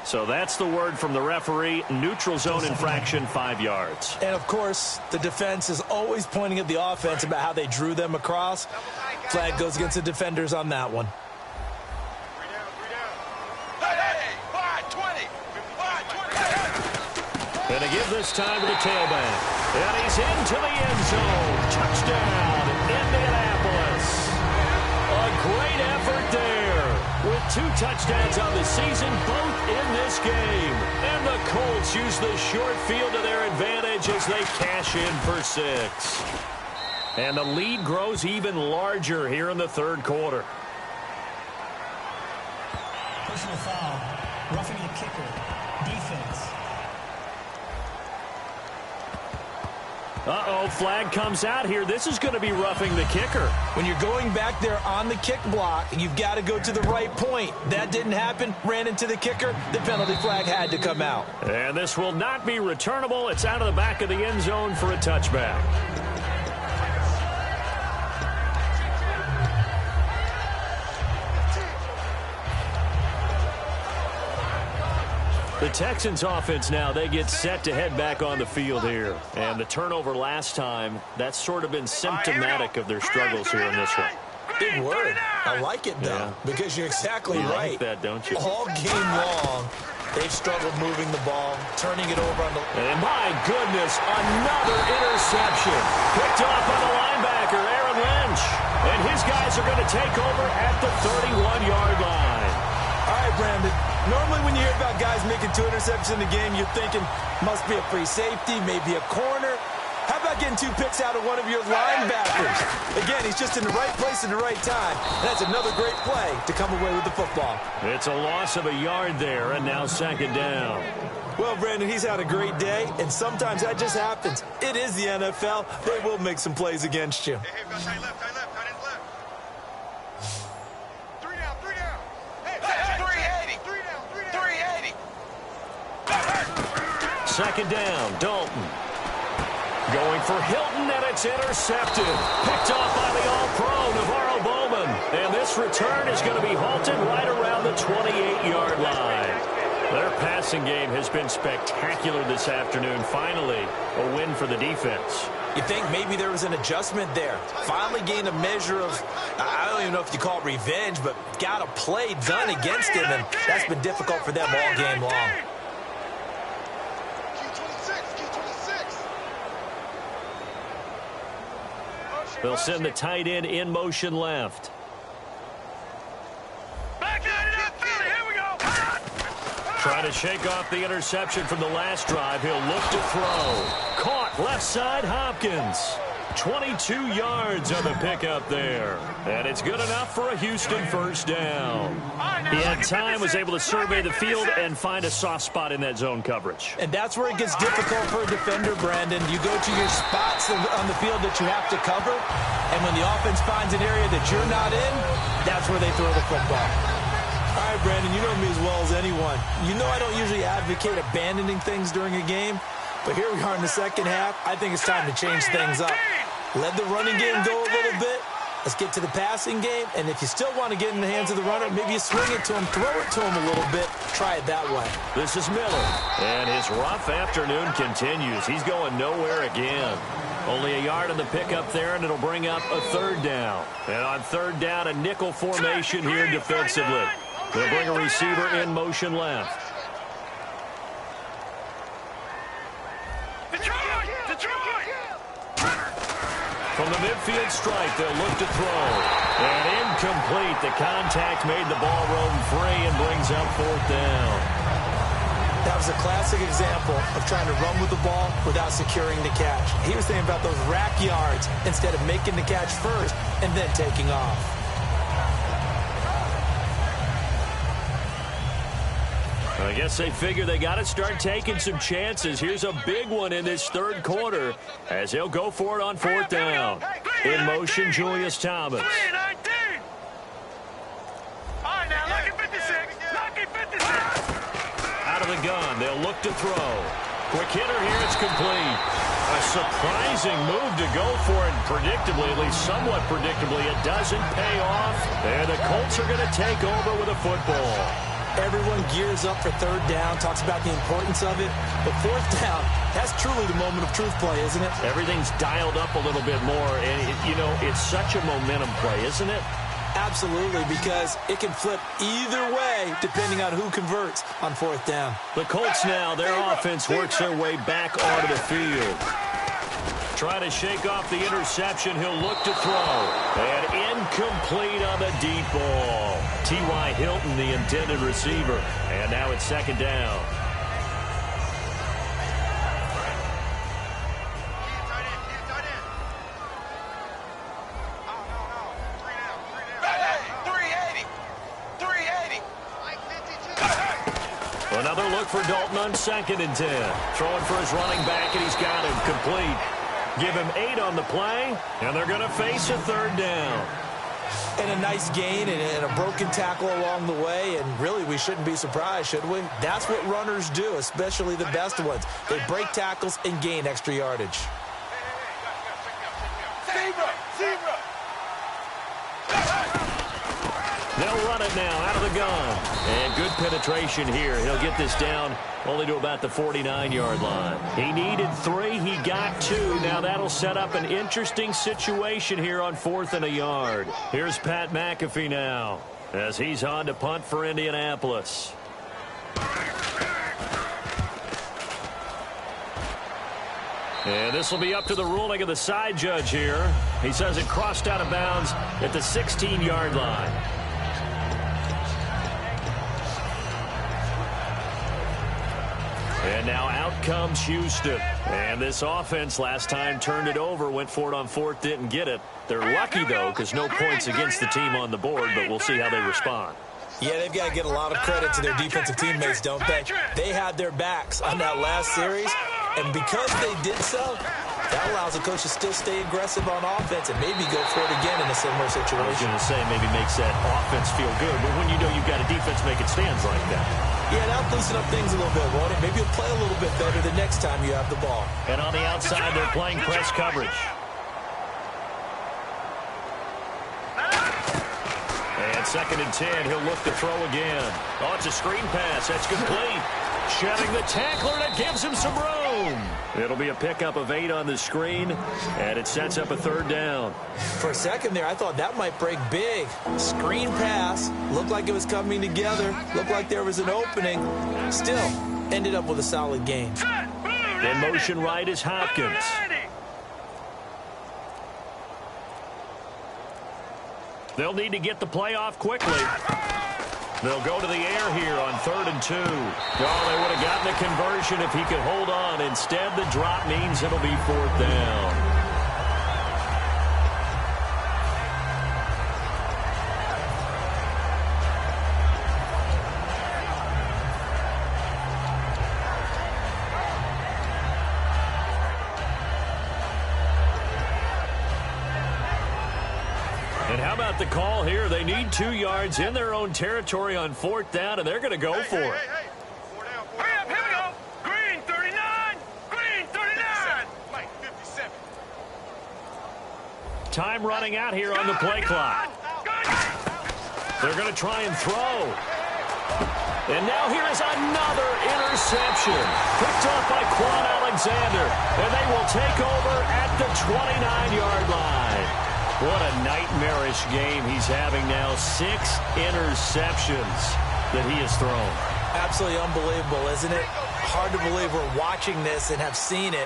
So that's the word from the referee. Neutral zone infraction, 5 yards. And, of course, the defense is always pointing at the offense about how they drew them across. Flag goes against the defenders on that one. And to give this time to the tailback. And he's into the end zone. Touchdown, Indianapolis. A great effort there. With 2 touchdowns on the season, both in this game. And the Colts use the short field to their advantage as they cash in for 6. And the lead grows even larger here in the third quarter. Personal foul, roughing the kicker, defense. Uh-oh, flag comes out here. This is going to be roughing the kicker. When you're going back there on the kick block, you've got to go to the right point. That didn't happen. Ran into the kicker. The penalty flag had to come out. And this will not be returnable. It's out of the back of the end zone for a touchback. The Texans offense now, they get set to head back on the field here. And the turnover last time, that's sort of been symptomatic of their struggles here in this one. Big word. I like it, though, because you're exactly right. You like that, don't you? All game long, they've struggled moving the ball, turning it over on the... And my goodness, another interception. Picked off by the linebacker, Aaron Lynch. And his guys are going to take over at the 31-yard line. All right, Brandon. Normally when you hear about guys making 2 interceptions in the game, you're thinking must be a free safety, maybe a corner. How about getting 2 picks out of one of your linebackers? Again, he's just in the right place at the right time. That's another great play to come away with the football. It's a loss of a yard there, and now second down. Well, Brandon, he's had a great day, and sometimes that just happens. It is the NFL. They will make some plays against you. Hey, tight left, tight left. Three down. Hey, 380. Second down, Dalton. Going for Hilton, and it's intercepted. Picked off by the all-pro, Navarro Bowman. And this return is going to be halted right around the 28-yard line. Their passing game has been spectacular this afternoon. Finally, a win for the defense. You think maybe there was an adjustment there. Finally gained a measure of, I don't even know if you call it revenge, but got a play done against him, and that's been difficult for them all game long. They'll send the tight end in motion left. Trying to shake off the interception from the last drive. He'll look to throw. Caught left side, Hopkins. 22 yards on the pickup there. And it's good enough for a Houston first down. He had time, was able to survey the field and find a soft spot in that zone coverage. And that's where it gets difficult for a defender, Brandon. You go to your spots on the field that you have to cover, and when the offense finds an area that you're not in, that's where they throw the football. All right, Brandon, you know me as well as anyone. You know I don't usually advocate abandoning things during a game, but here we are in the second half. I think it's time to change things up. Let the running game go a little bit. Let's get to the passing game, and if you still want to get in the hands of the runner, maybe you swing it to him, throw it to him a little bit, try it that way. This is Miller, and his rough afternoon continues. He's going nowhere again. Only a yard on the pickup there, and it'll bring up a third down. And on third down, a nickel formation here defensively. They'll bring a receiver in motion left. From the midfield strike, they'll look to throw. And incomplete. The contact made the ball roam free and brings up fourth down. That was a classic example of trying to run with the ball without securing the catch. He was thinking about those rack yards instead of making the catch first and then taking off. I guess they figure they got to start taking some chances. Here's a big one in this third quarter as he'll go for it on fourth down. In motion, Julius Thomas. Out of the gun, they'll look to throw. Quick hitter here, it's complete. A surprising move to go for it predictably, at least somewhat predictably. It doesn't pay off, and the Colts are going to take over with a football. Everyone gears up for third down, talks about the importance of it. But fourth down, that's truly the moment of truth play, isn't it? Everything's dialed up a little bit more. And, it's such a momentum play, isn't it? Absolutely, because it can flip either way depending on who converts on fourth down. The Colts now, their offense works their way back onto the field. Trying to shake off the interception. He'll look to throw. And incomplete on the deep ball. T.Y. Hilton, the intended receiver. And now it's second down. Another look for Dalton on 2nd and 10. Throwing for his running back, and he's got him complete. Give him 8 on the play, and they're going to face a third down. And a nice gain and a broken tackle along the way, and really we shouldn't be surprised, should we? That's what runners do, especially the best ones. They break tackles and gain extra yardage. They'll run it now out of the gun. And good penetration here. He'll get this down only to about the 49-yard line. He needed 3. He got 2. Now that'll set up an interesting situation here on 4th and a yard. Here's Pat McAfee now as he's on to punt for Indianapolis. And this will be up to the ruling of the side judge here. He says it crossed out of bounds at the 16-yard line. And now out comes Houston. And this offense last time turned it over, went for it on 4th, didn't get it. They're lucky, though, because no points against the team on the board, but we'll see how they respond. Yeah, they've got to get a lot of credit to their defensive teammates, don't they? They had their backs on that last series, and because they did so, that allows the coach to still stay aggressive on offense and maybe go for it again in a similar situation. I was going to say maybe makes that offense feel good, but when you know you've got a defense making stands like that. Yeah, that'll loosen up things a little bit, won't it? Maybe you'll play a little bit better the next time you have the ball. And on the outside, they're playing press coverage. And 2nd and 10, he'll look to throw again. Oh, it's a screen pass. That's complete. Shedding the tackler, and it gives him some room. It'll be a pickup of 8 on the screen, and it sets up a third down. For a second there, I thought that might break big. Screen pass. Looked like it was coming together. Looked like there was an opening. Still, ended up with a solid gain. In motion right is Hopkins. They'll need to get the play off quickly. They'll go to the air here on 3rd and 2. Oh, they would have gotten a conversion if he could hold on. Instead, the drop means it'll be 4th down. about the call here? They need 2 yards in their own territory on 4th down, and they're going to go for it. Hey. Hurry up, here we go. Green 39. Green 39. Mike 57. Time running out here on the play clock. They're going to try and throw. And now here is another interception. Picked off by Quan Alexander. And they will take over at the 29-yard line. What a nightmarish game he's having now. 6 interceptions that he has thrown. Absolutely unbelievable, isn't it? Hard to believe we're watching this and have seen it.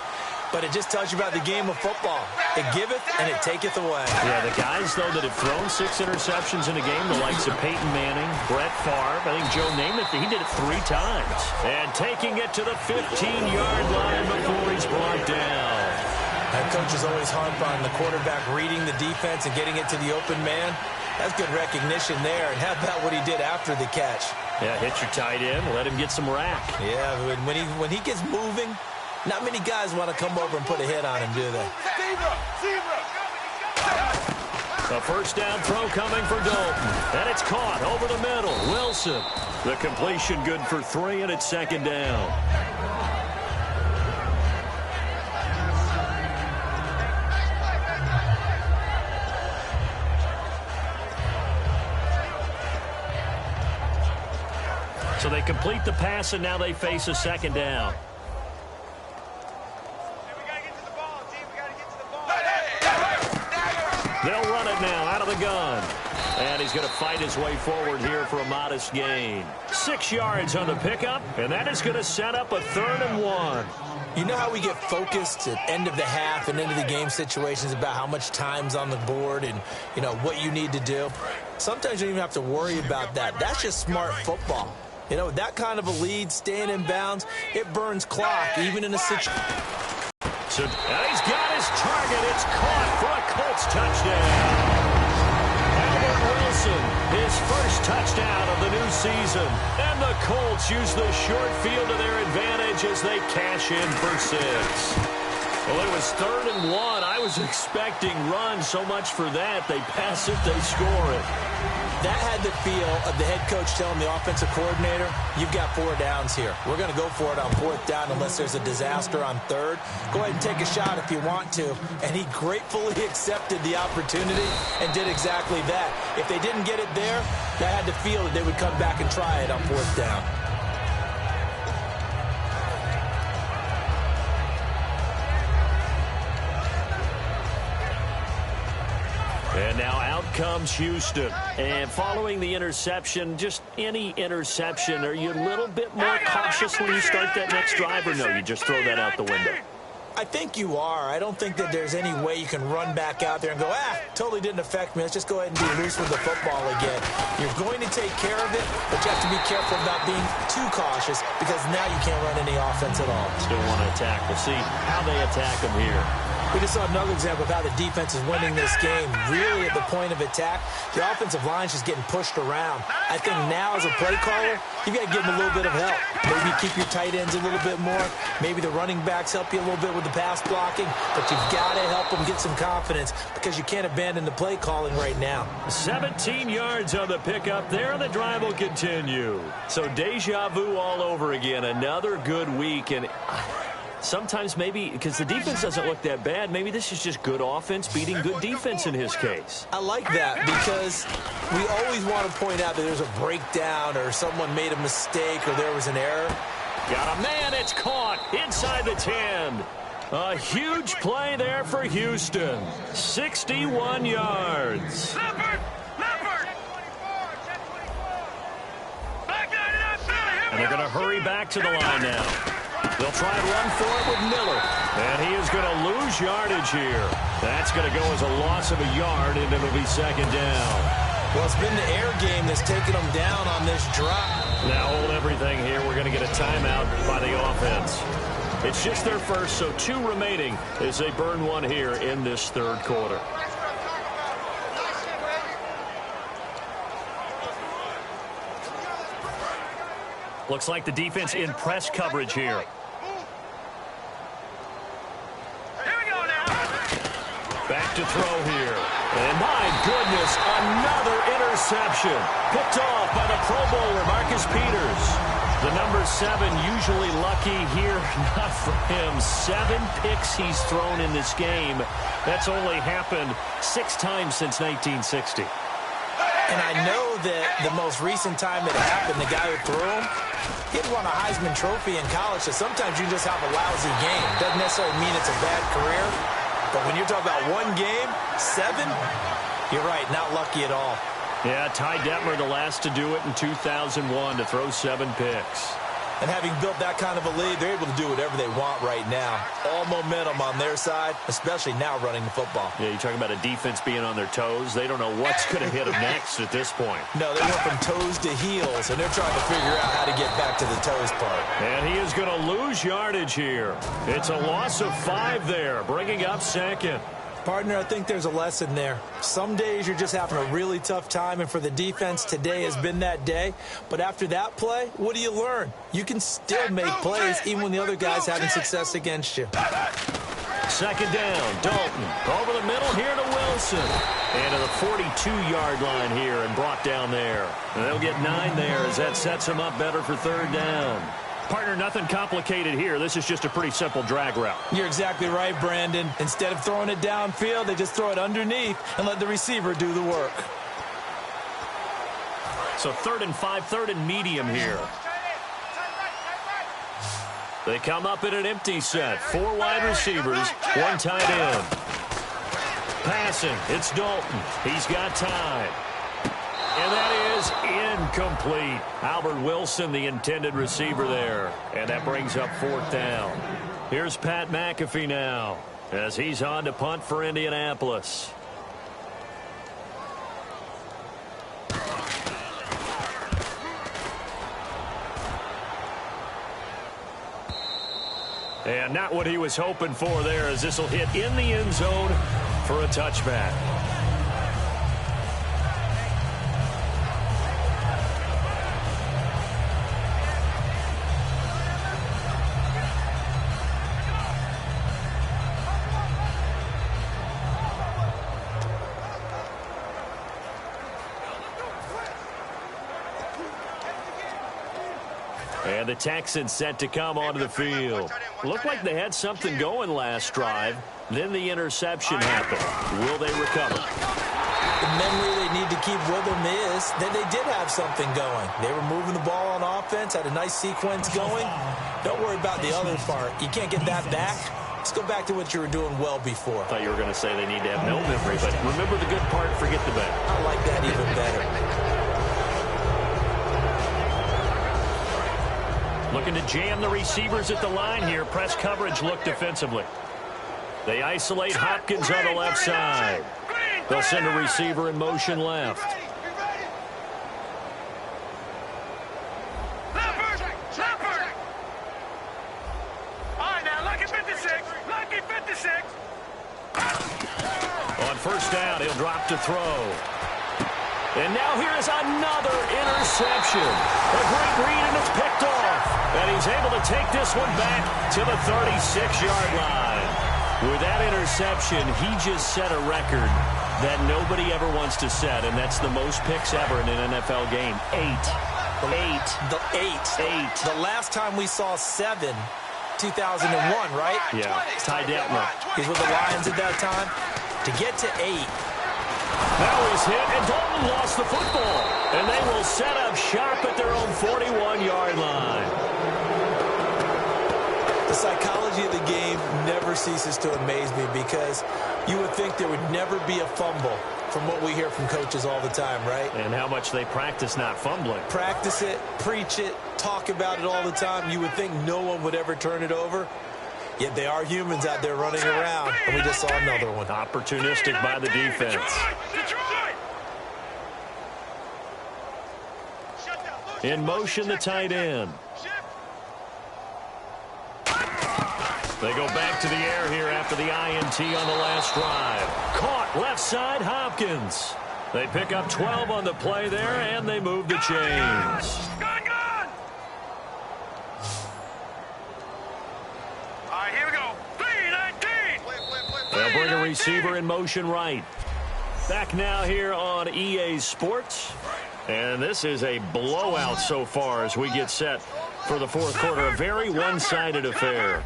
But it just tells you about the game of football. It giveth and it taketh away. Yeah, the guys, though, that have thrown 6 interceptions in a game, the likes of Peyton Manning, Brett Favre, I think Joe Namath, he did it 3 times. And taking it to the 15-yard line before he's brought down. That coach is always harp on the quarterback reading the defense and getting it to the open man. That's good recognition there. And how about what he did after the catch? Yeah, hit your tight end, let him get some rack. Yeah, when he gets moving, not many guys want to come over and put a hit on him, do they? A first down throw coming for Dalton. And it's caught over the middle. Wilson. The completion good for 3, and it's 2nd down. So they complete the pass, and now they face a 2nd down. They'll run it now out of the gun. And he's going to fight his way forward here for a modest gain. 6 yards on the pickup, and that is going to set up a 3rd and 1. You know how we get focused at end of the half and end of the game situations about how much time's on the board and, you know, what you need to do? Sometimes you don't even have to worry about that. That's just smart football. You know, that kind of a lead, staying in bounds, it burns clock, even in a situation. So, and he's got his target. It's caught for a Colts touchdown. Albert Wilson, his first touchdown of the new season. And the Colts use the short field to their advantage as they cash in for 6. Well, it was 3rd and 1. I was expecting run, so much for that. They pass it, they score it. That had the feel of the head coach telling the offensive coordinator, you've got 4 downs here. We're going to go for it on 4th down unless there's a disaster on 3rd. Go ahead and take a shot if you want to. And he gratefully accepted the opportunity and did exactly that. If they didn't get it there, that had the feel that they would come back and try it on 4th down. And now out comes Houston. And following the interception, just any interception, are you a little bit more cautious when you start that next drive, or no, you just throw that out the window? I think you are. I don't think that there's any way you can run back out there and go, totally didn't affect me. Let's just go ahead and be loose with the football again. You're going to take care of it, but you have to be careful about being too cautious because now you can't run any offense at all. Still want to attack. We'll see how they attack them here. We just saw another example of how the defense is winning this game. Really at the point of attack, the offensive line's just getting pushed around. I think now as a play caller, you've got to give them a little bit of help. Maybe keep your tight ends a little bit more. Maybe the running backs help you a little bit with the pass blocking. But you've got to help them get some confidence because you can't abandon the play calling right now. 17 yards on the pickup there. The drive will continue. So deja vu all over again. Another good week. And sometimes maybe, because the defense doesn't look that bad, maybe this is just good offense beating good defense in his case. I like that because we always want to point out that there's a breakdown or someone made a mistake or there was an error. Got a man, it's caught inside the 10. A huge play there for Houston. 61 yards. And they're going to hurry back to the line now. They'll try and run for it with Miller. And he is going to lose yardage here. That's going to go as a loss of a yard, and it'll be 2nd down. Well, it's been the air game that's taken them down on this drop. Now hold everything here. We're going to get a timeout by the offense. It's just their first, so 2 remaining as they burn 1 here in this 3rd quarter. Looks like the defense in press coverage here. Back to throw here. And My goodness, another interception. Picked off by the Pro Bowler, Marcus Peters. The number 7 usually lucky here. Not for him. 7 picks he's thrown in this game. That's only happened 6 times since 1960. And I know that the most recent time it happened, the guy who threw him, he had won a Heisman Trophy in college, so sometimes you just have a lousy game. Doesn't necessarily mean it's a bad career, but when you're talking about one game, 7, you're right, not lucky at all. Yeah, Ty Detmer, the last to do it in 2001, to throw 7 picks. And having built that kind of a lead, they're able to do whatever they want right now. All momentum on their side, especially now running the football. Yeah, you're talking about a defense being on their toes. They don't know what's going to hit them next at this point. No, they went from toes to heels, and they're trying to figure out how to get back to the toes part. And he is going to lose yardage here. It's a loss of 5 there, bringing up 2nd. Partner, I think there's a lesson there. Some days you're just having a really tough time, and for the defense, today has been that day. But after that play, what do you learn? You can still make plays even when the other guy's having success against you. 2nd down, Dalton. Over the middle here to Wilson. And to the 42-yard line here and brought down there. And they'll get 9 there as that sets them up better for 3rd down. Partner, nothing complicated here. This is just a pretty simple drag route. You're exactly right, Brandon. Instead of throwing it downfield, they just throw it underneath and let the receiver do the work. So 3rd and 5, 3rd and medium here. They come up in an empty set. 4 wide receivers, 1 tight end. Passing, it's Dalton. He's got time. And that is incomplete. Albert Wilson, the intended receiver there. And that brings up 4th down. Here's Pat McAfee now as he's on to punt for Indianapolis. And not what he was hoping for there, as this will hit in the end zone for a touchback. And the Texans set to come onto the field. Looked like they had something going last drive. Then the interception happened. Will they recover? The memory they need to keep with them is that they did have something going. They were moving the ball on offense, had a nice sequence going. Don't worry about the other part. You can't get that back. Let's go back to what you were doing well before. I thought you were going to say they need to have no memory, but remember the good part, forget the bad. I like that even better. Looking to jam the receivers at the line here. Press coverage look defensively. They isolate Hopkins on the left side. They'll send a receiver in motion left. All right, now, lucky 56. Lucky 56. On 1st down, he'll drop to throw. And now here is another interception. A great read, and it's picked off. And he's able to take this one back to the 36-yard line. With that interception, he just set a record that nobody ever wants to set, and that's the most picks ever in an NFL game. 8. The last time we saw 7, 2001, right? Yeah, Ty Detmer. He's with the Lions at that time. To get to 8. Now he's hit, and Dalton lost the football. And they will set up shop at their own 41-yard line. The psychology of the game never ceases to amaze me, because you would think there would never be a fumble from what we hear from coaches all the time, right? And how much they practice not fumbling. Practice it, preach it, talk about it all the time. You would think no one would ever turn it over. Yet they are humans out there running around, and we just saw another one. Opportunistic by the defense. In motion, the tight end. They go back to the air here after the INT on the last drive. Caught left side, Hopkins. They pick up 12 on the play there, and they move the chains. All right, here we go. 3-19. They'll bring a receiver in motion right. Back now here on EA Sports. And this is a blowout so far as we get set for the fourth quarter. A very one-sided affair.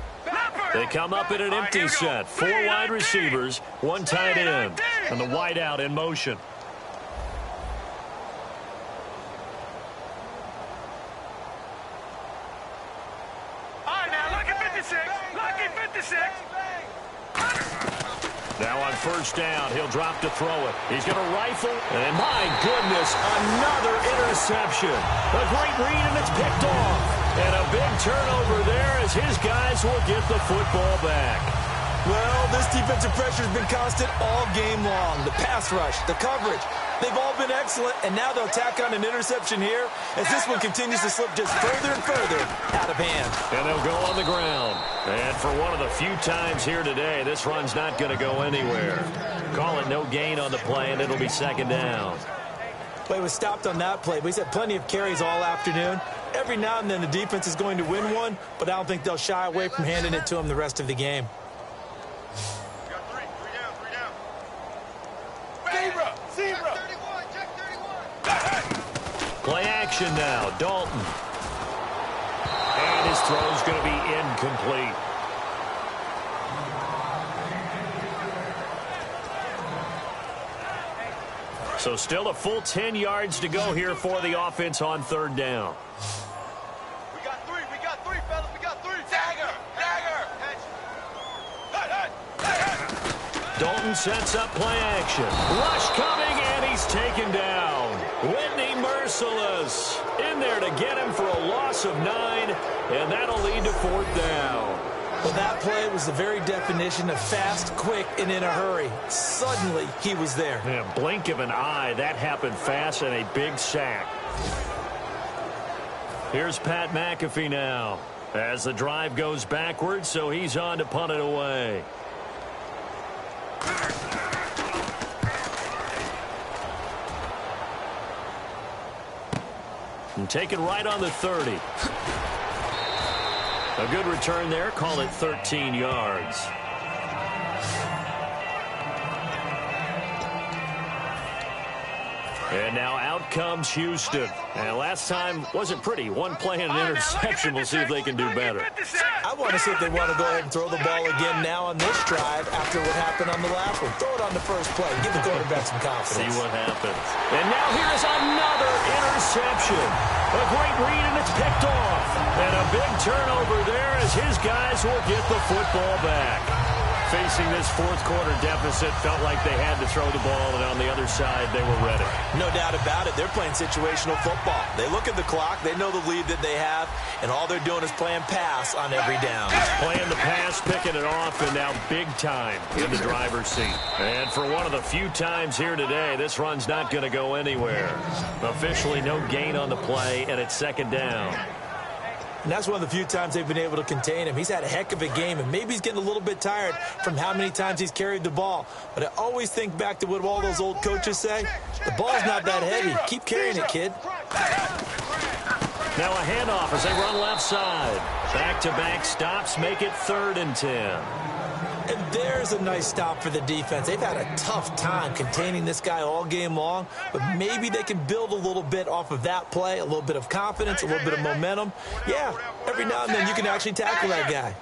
They come up in an empty set. 4 wide receivers, 1 tight end. And the wide out in motion. All right, now, lucky 56. Lucky 56. Now on first down, he'll drop to throw it. He's going to rifle, and my goodness, another interception. A great read, and it's picked off. And a big turnover there as his guys will get the football back. Well, this defensive pressure has been constant all game long. The pass rush, the coverage, they've all been excellent, and now they'll tack on an interception here as this one continues to slip just further and further out of hand. And they'll go on the ground. And for one of the few times here today, this run's not going to go anywhere. Call it no gain on the play, and it'll be second down. Play was stopped on that play, but he's had plenty of carries all afternoon. Every now and then the defense is going to win one, but I don't think they'll shy away from handing it to him the rest of the game. Play action now, Dalton. And his throw's going to be incomplete. So still a full 10 yards to go here for the offense on third down. We got three, fellas. We got 3. Dagger. Dalton sets up play action. Rush coming, and he's taken down. Whitney merciless in there to get him for a loss of 9, and that'll lead to fourth down. Well, that play was the very definition of fast, quick, and in a hurry. Suddenly, he was there. Yeah, blink of an eye, that happened fast, and a big sack. Here's Pat McAfee now as the drive goes backwards, so he's on to punt it away. And taken right on the 30. A good return there. Call it 13 yards. And now out comes Houston. And last time wasn't pretty. One play and an interception. We'll see if they can do better. I want to see if they want to go ahead and throw the ball again now on this drive after what happened on the last one. Throw it on the first play. Give the quarterback some confidence. See what happens. And now here's another interception. A great read, and it's picked off. And a big turnover there as his guys will get the football back. Facing this fourth quarter deficit, felt like they had to throw the ball, and on the other side, they were ready. No doubt about it. They're playing situational football. They look at the clock. They know the lead that they have, and all they're doing is playing pass on every down. Playing the pass, picking it off, and now big time in the driver's seat. And for one of the few times here today, this run's not going to go anywhere. Officially no gain on the play, and it's second down. And that's one of the few times they've been able to contain him. He's had a heck of a game, and maybe he's getting a little bit tired from how many times he's carried the ball. But I always think back to what all those old coaches say. The ball's not that heavy. Keep carrying it, kid. Now a handoff as they run left side. Back-to-back stops make it 3rd and 10. And there's a nice stop for the defense. They've had a tough time containing this guy all game long, but maybe they can build a little bit off of that play, a little bit of confidence, a little bit of momentum. Yeah, every now and then you can actually tackle that guy.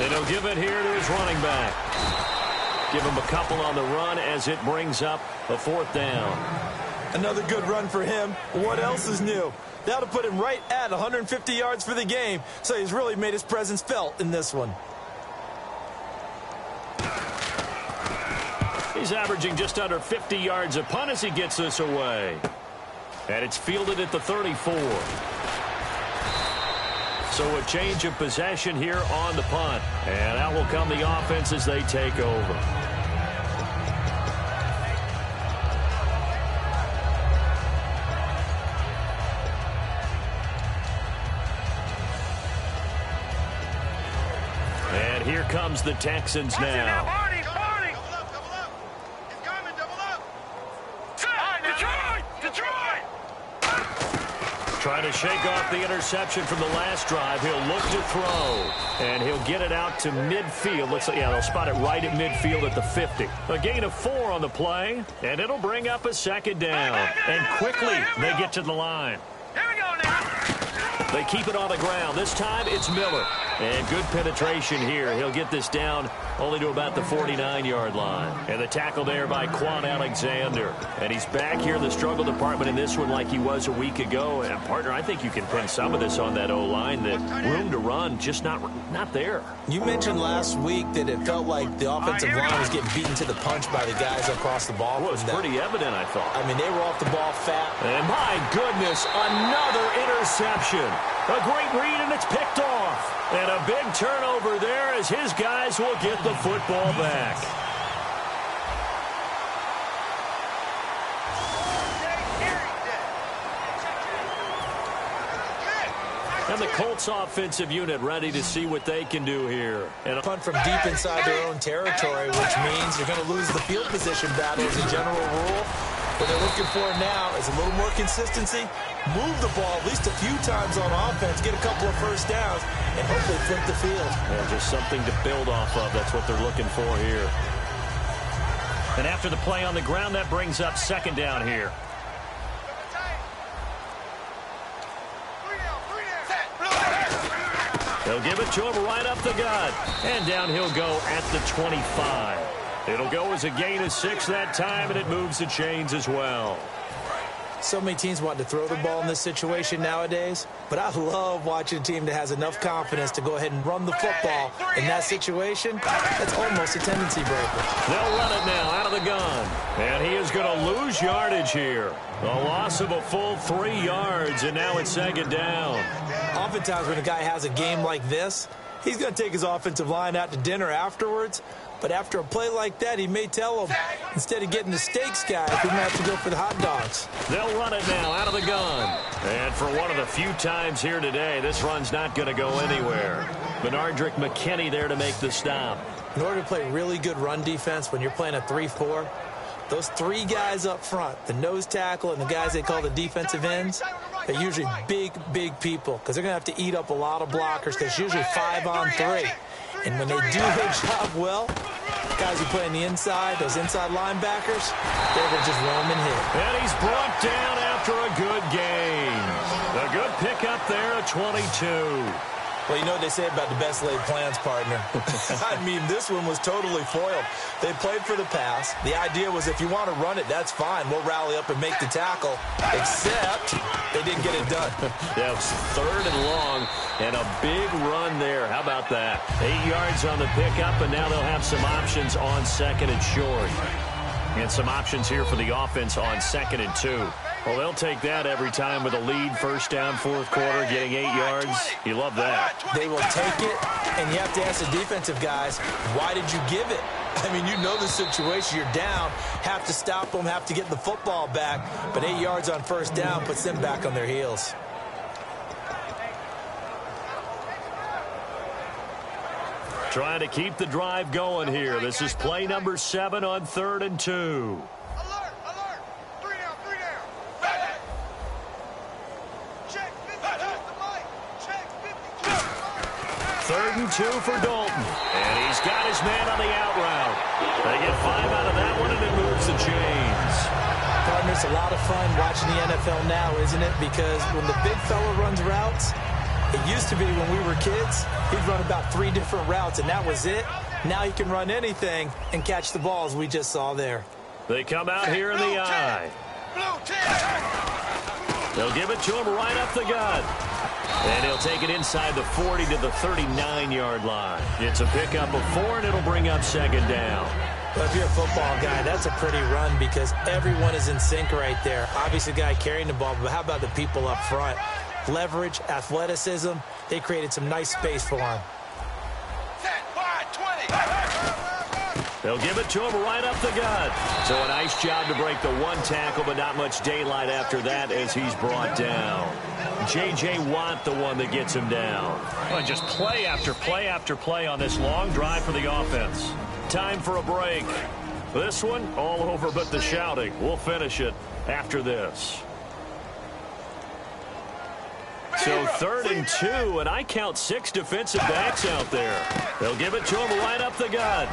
And he'll give it here to his running back. Give him a couple on the run as it brings up a 4th down. Another good run for him. What else is new? That'll put him right at 150 yards for the game, so he's really made his presence felt in this one. He's averaging just under 50 yards a punt as he gets this away. And it's fielded at the 34. So a change of possession here on the punt. And out will come the offense as they take over. And here comes the Texans now. Barney! Double up! He's coming, double up! Detroit! Trying to shake off the interception from the last drive. He'll look to throw, and he'll get it out to midfield. Looks like, yeah, they'll spot it right at midfield at the 50. A gain of 4 on the play, and it'll bring up a second down. And quickly, they get to the line. Here we go now. They keep it on the ground. This time, it's Miller. And good penetration here. He'll get this down only to about the 49-yard line. And the tackle there by Quan Alexander. And he's back here in the struggle department in this one like he was a week ago. And, partner, I think you can pin some of this on that O-line. That room to run, just not there. You mentioned last week that it felt like the offensive line was getting beaten to the punch by the guys across the ball. Well, it was pretty evident, I thought. I mean, they were off the ball fat. And, my goodness, another interception. A great read, and it's picked off. And a big turnover there as his guys will get the football back. And the Colts offensive unit ready to see what they can do here. And a punt from deep inside their own territory, which means you're going to lose the field position battle as a general rule. What they're looking for now is a little more consistency, move the ball at least a few times on offense, get a couple of first downs, and hopefully flip the field. Yeah, just something to build off of. That's what they're looking for here. And after the play on the ground, that brings up second down here. They'll give it to him right up the gut. And down he'll go at the 25. It'll go as a gain of 6 that time, and it moves the chains as well. So many teams want to throw the ball in this situation nowadays, but I love watching a team that has enough confidence to go ahead and run the football in that situation. That's almost a tendency breaker. They'll run it now out of the gun, and he is going to lose yardage here. A loss of a full 3 yards, and now it's second down. Oftentimes when a guy has a game like this, he's going to take his offensive line out to dinner afterwards. But after a play like that, he may tell them, instead of getting the steaks, guys, we're going to have to go for the hot dogs. They'll run it now out of the gun. And for one of the few times here today, this run's not going to go anywhere. Benardrick McKinney there to make the stop. In order to play really good run defense when you're playing a 3-4, those 3 guys up front, the nose tackle and the guys they call the defensive ends, they're usually big, big people because they're going to have to eat up a lot of blockers because it's usually 5 on 3. And when they do their job well, guys who play on the inside, those inside linebackers, they're going to just roam and hit. And he's brought down after a good gain. A good pickup there at 22. Well, you know what they say about the best laid plans, partner. I mean, this one was totally foiled. They played for the pass. The idea was if you want to run it, that's fine. We'll rally up and make the tackle. Except they didn't get it done. Yeah, it was 3rd and long and a big run there. How about that? 8 yards on the pickup, and now they'll have some options on 2nd and short. And some options here for the offense on 2nd and 2. Well, they'll take that every time with a lead, first down, 4th quarter, getting 8 yards. You love that. They will take it, and you have to ask the defensive guys, why did you give it? I mean, you know the situation. You're down, have to stop them, have to get the football back, but 8 yards on first down puts them back on their heels. Trying to keep the drive going here. This is play number 7 on 3rd and 2. Alert, alert. 3 down, 3 down. Check 52 the mic. Check 52 3rd and 2 for Dalton. And he's got his man on the out route. They get 5 out of that one, and it moves the chains. Partner, it's a lot of fun watching the NFL now, isn't it? Because when the big fella runs routes, it used to be when we were kids, he'd run about 3 different routes, and that was it. Now he can run anything and catch the balls we just saw there. They come out here in the eye. They'll give it to him right up the gut. And he'll take it inside the 40 to the 39-yard line. It's a pickup of 4, and it'll bring up second down. Well, if you're a football guy, that's a pretty run because everyone is in sync right there. Obviously, the guy carrying the ball, but how about the people up front? Leverage, athleticism, they created some nice space for him. They'll give it to him right up the gut. So a nice job to break the 1 tackle, but not much daylight after that as he's brought down. J.J. Watt, the one that gets him down. Well, just play after play after play on this long drive for the offense. Time for a break. This one, all over but the shouting. We'll finish it after this. So 3rd and 2, and I count 6 defensive backs out there. They'll give it to him right up the gut.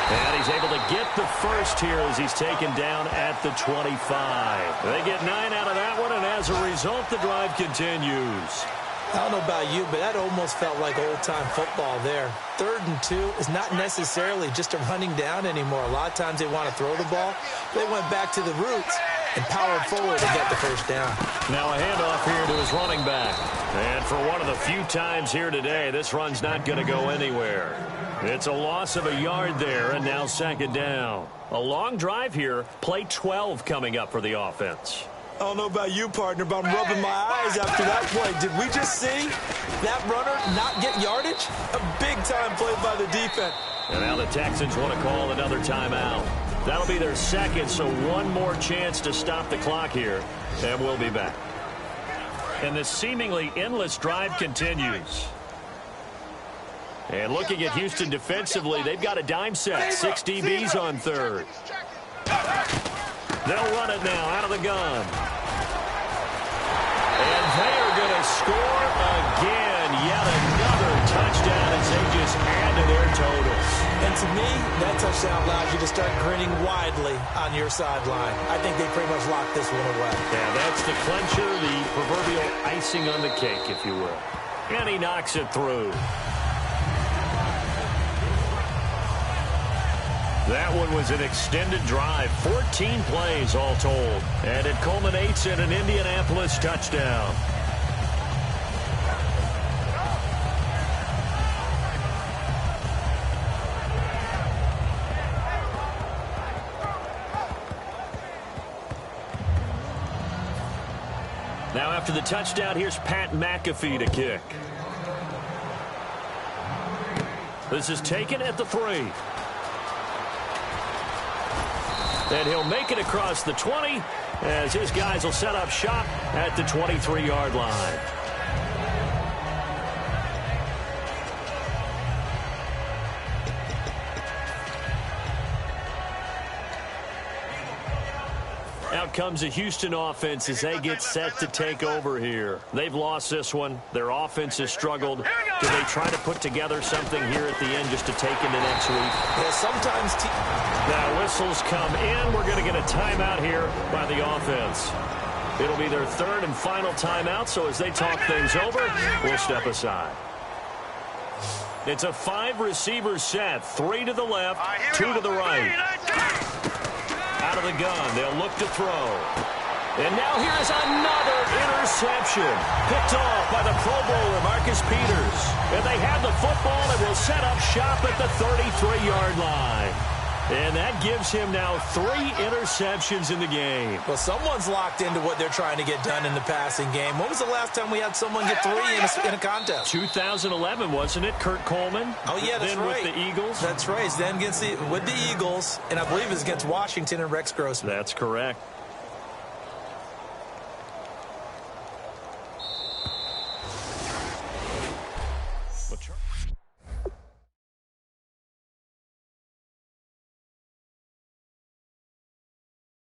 And he's able to get the first here as he's taken down at the 25. They get 9 out of that one, and as a result, the drive continues. I don't know about you, but that almost felt like old-time football there. 3rd and 2 is not necessarily just a running down anymore. A lot of times they want to throw the ball. They went back to the roots and powered forward to get the first down. Now a handoff here to his running back. And for one of the few times here today, this run's not going to go anywhere. It's a loss of a yard there, and now 2nd down. A long drive here, play 12 coming up for the offense. I don't know about you, partner, but I'm rubbing my eyes after that play. Did we just see that runner not get yardage? A big-time play by the defense. And now the Texans want to call another timeout. That'll be their 2nd, so one more chance to stop the clock here, and we'll be back. And this seemingly endless drive continues. And looking at Houston defensively, they've got a dime set. 6 DBs on 3rd. They'll run it now out of the gun. And they are going to score again. Yet another touchdown as they just add to their totals. And to me, that touchdown allows you to start grinning widely on your sideline. I think they pretty much locked this one away. Yeah, that's the clincher, the proverbial icing on the cake, if you will. And he knocks it through. That one was an extended drive, 14 plays all told, and it culminates in an Indianapolis touchdown. Now after the touchdown, here's Pat McAfee to kick. This is taken at the 3. And he'll make it across the 20 as his guys will set up shop at the 23-yard line. Out comes the Houston offense as they get set to take over here. They've lost this one. Their offense has struggled. Do they try to put together something here at the end just to take into next week? Yeah, sometimes. Now whistles come in. We're going to get a timeout here by the offense. It'll be their 3rd and final timeout, so as they talk things over, we'll step aside. It's a 5-receiver set. 3 to the left, 2 to the right. Out of the gun, they'll look to throw. And now here's another interception. Picked off by the Pro Bowler, Marcus Peters. And they have the football and will set up shop at the 33-yard line. And that gives him now 3 interceptions in the game. Well, someone's locked into what they're trying to get done in the passing game. When was the last time we had someone get 3 in a contest? 2011, wasn't it? Kurt Coleman? Oh, yeah, that's then right. With the Eagles? That's right. Then with the Eagles, and I believe it's against Washington and Rex Grossman. That's correct.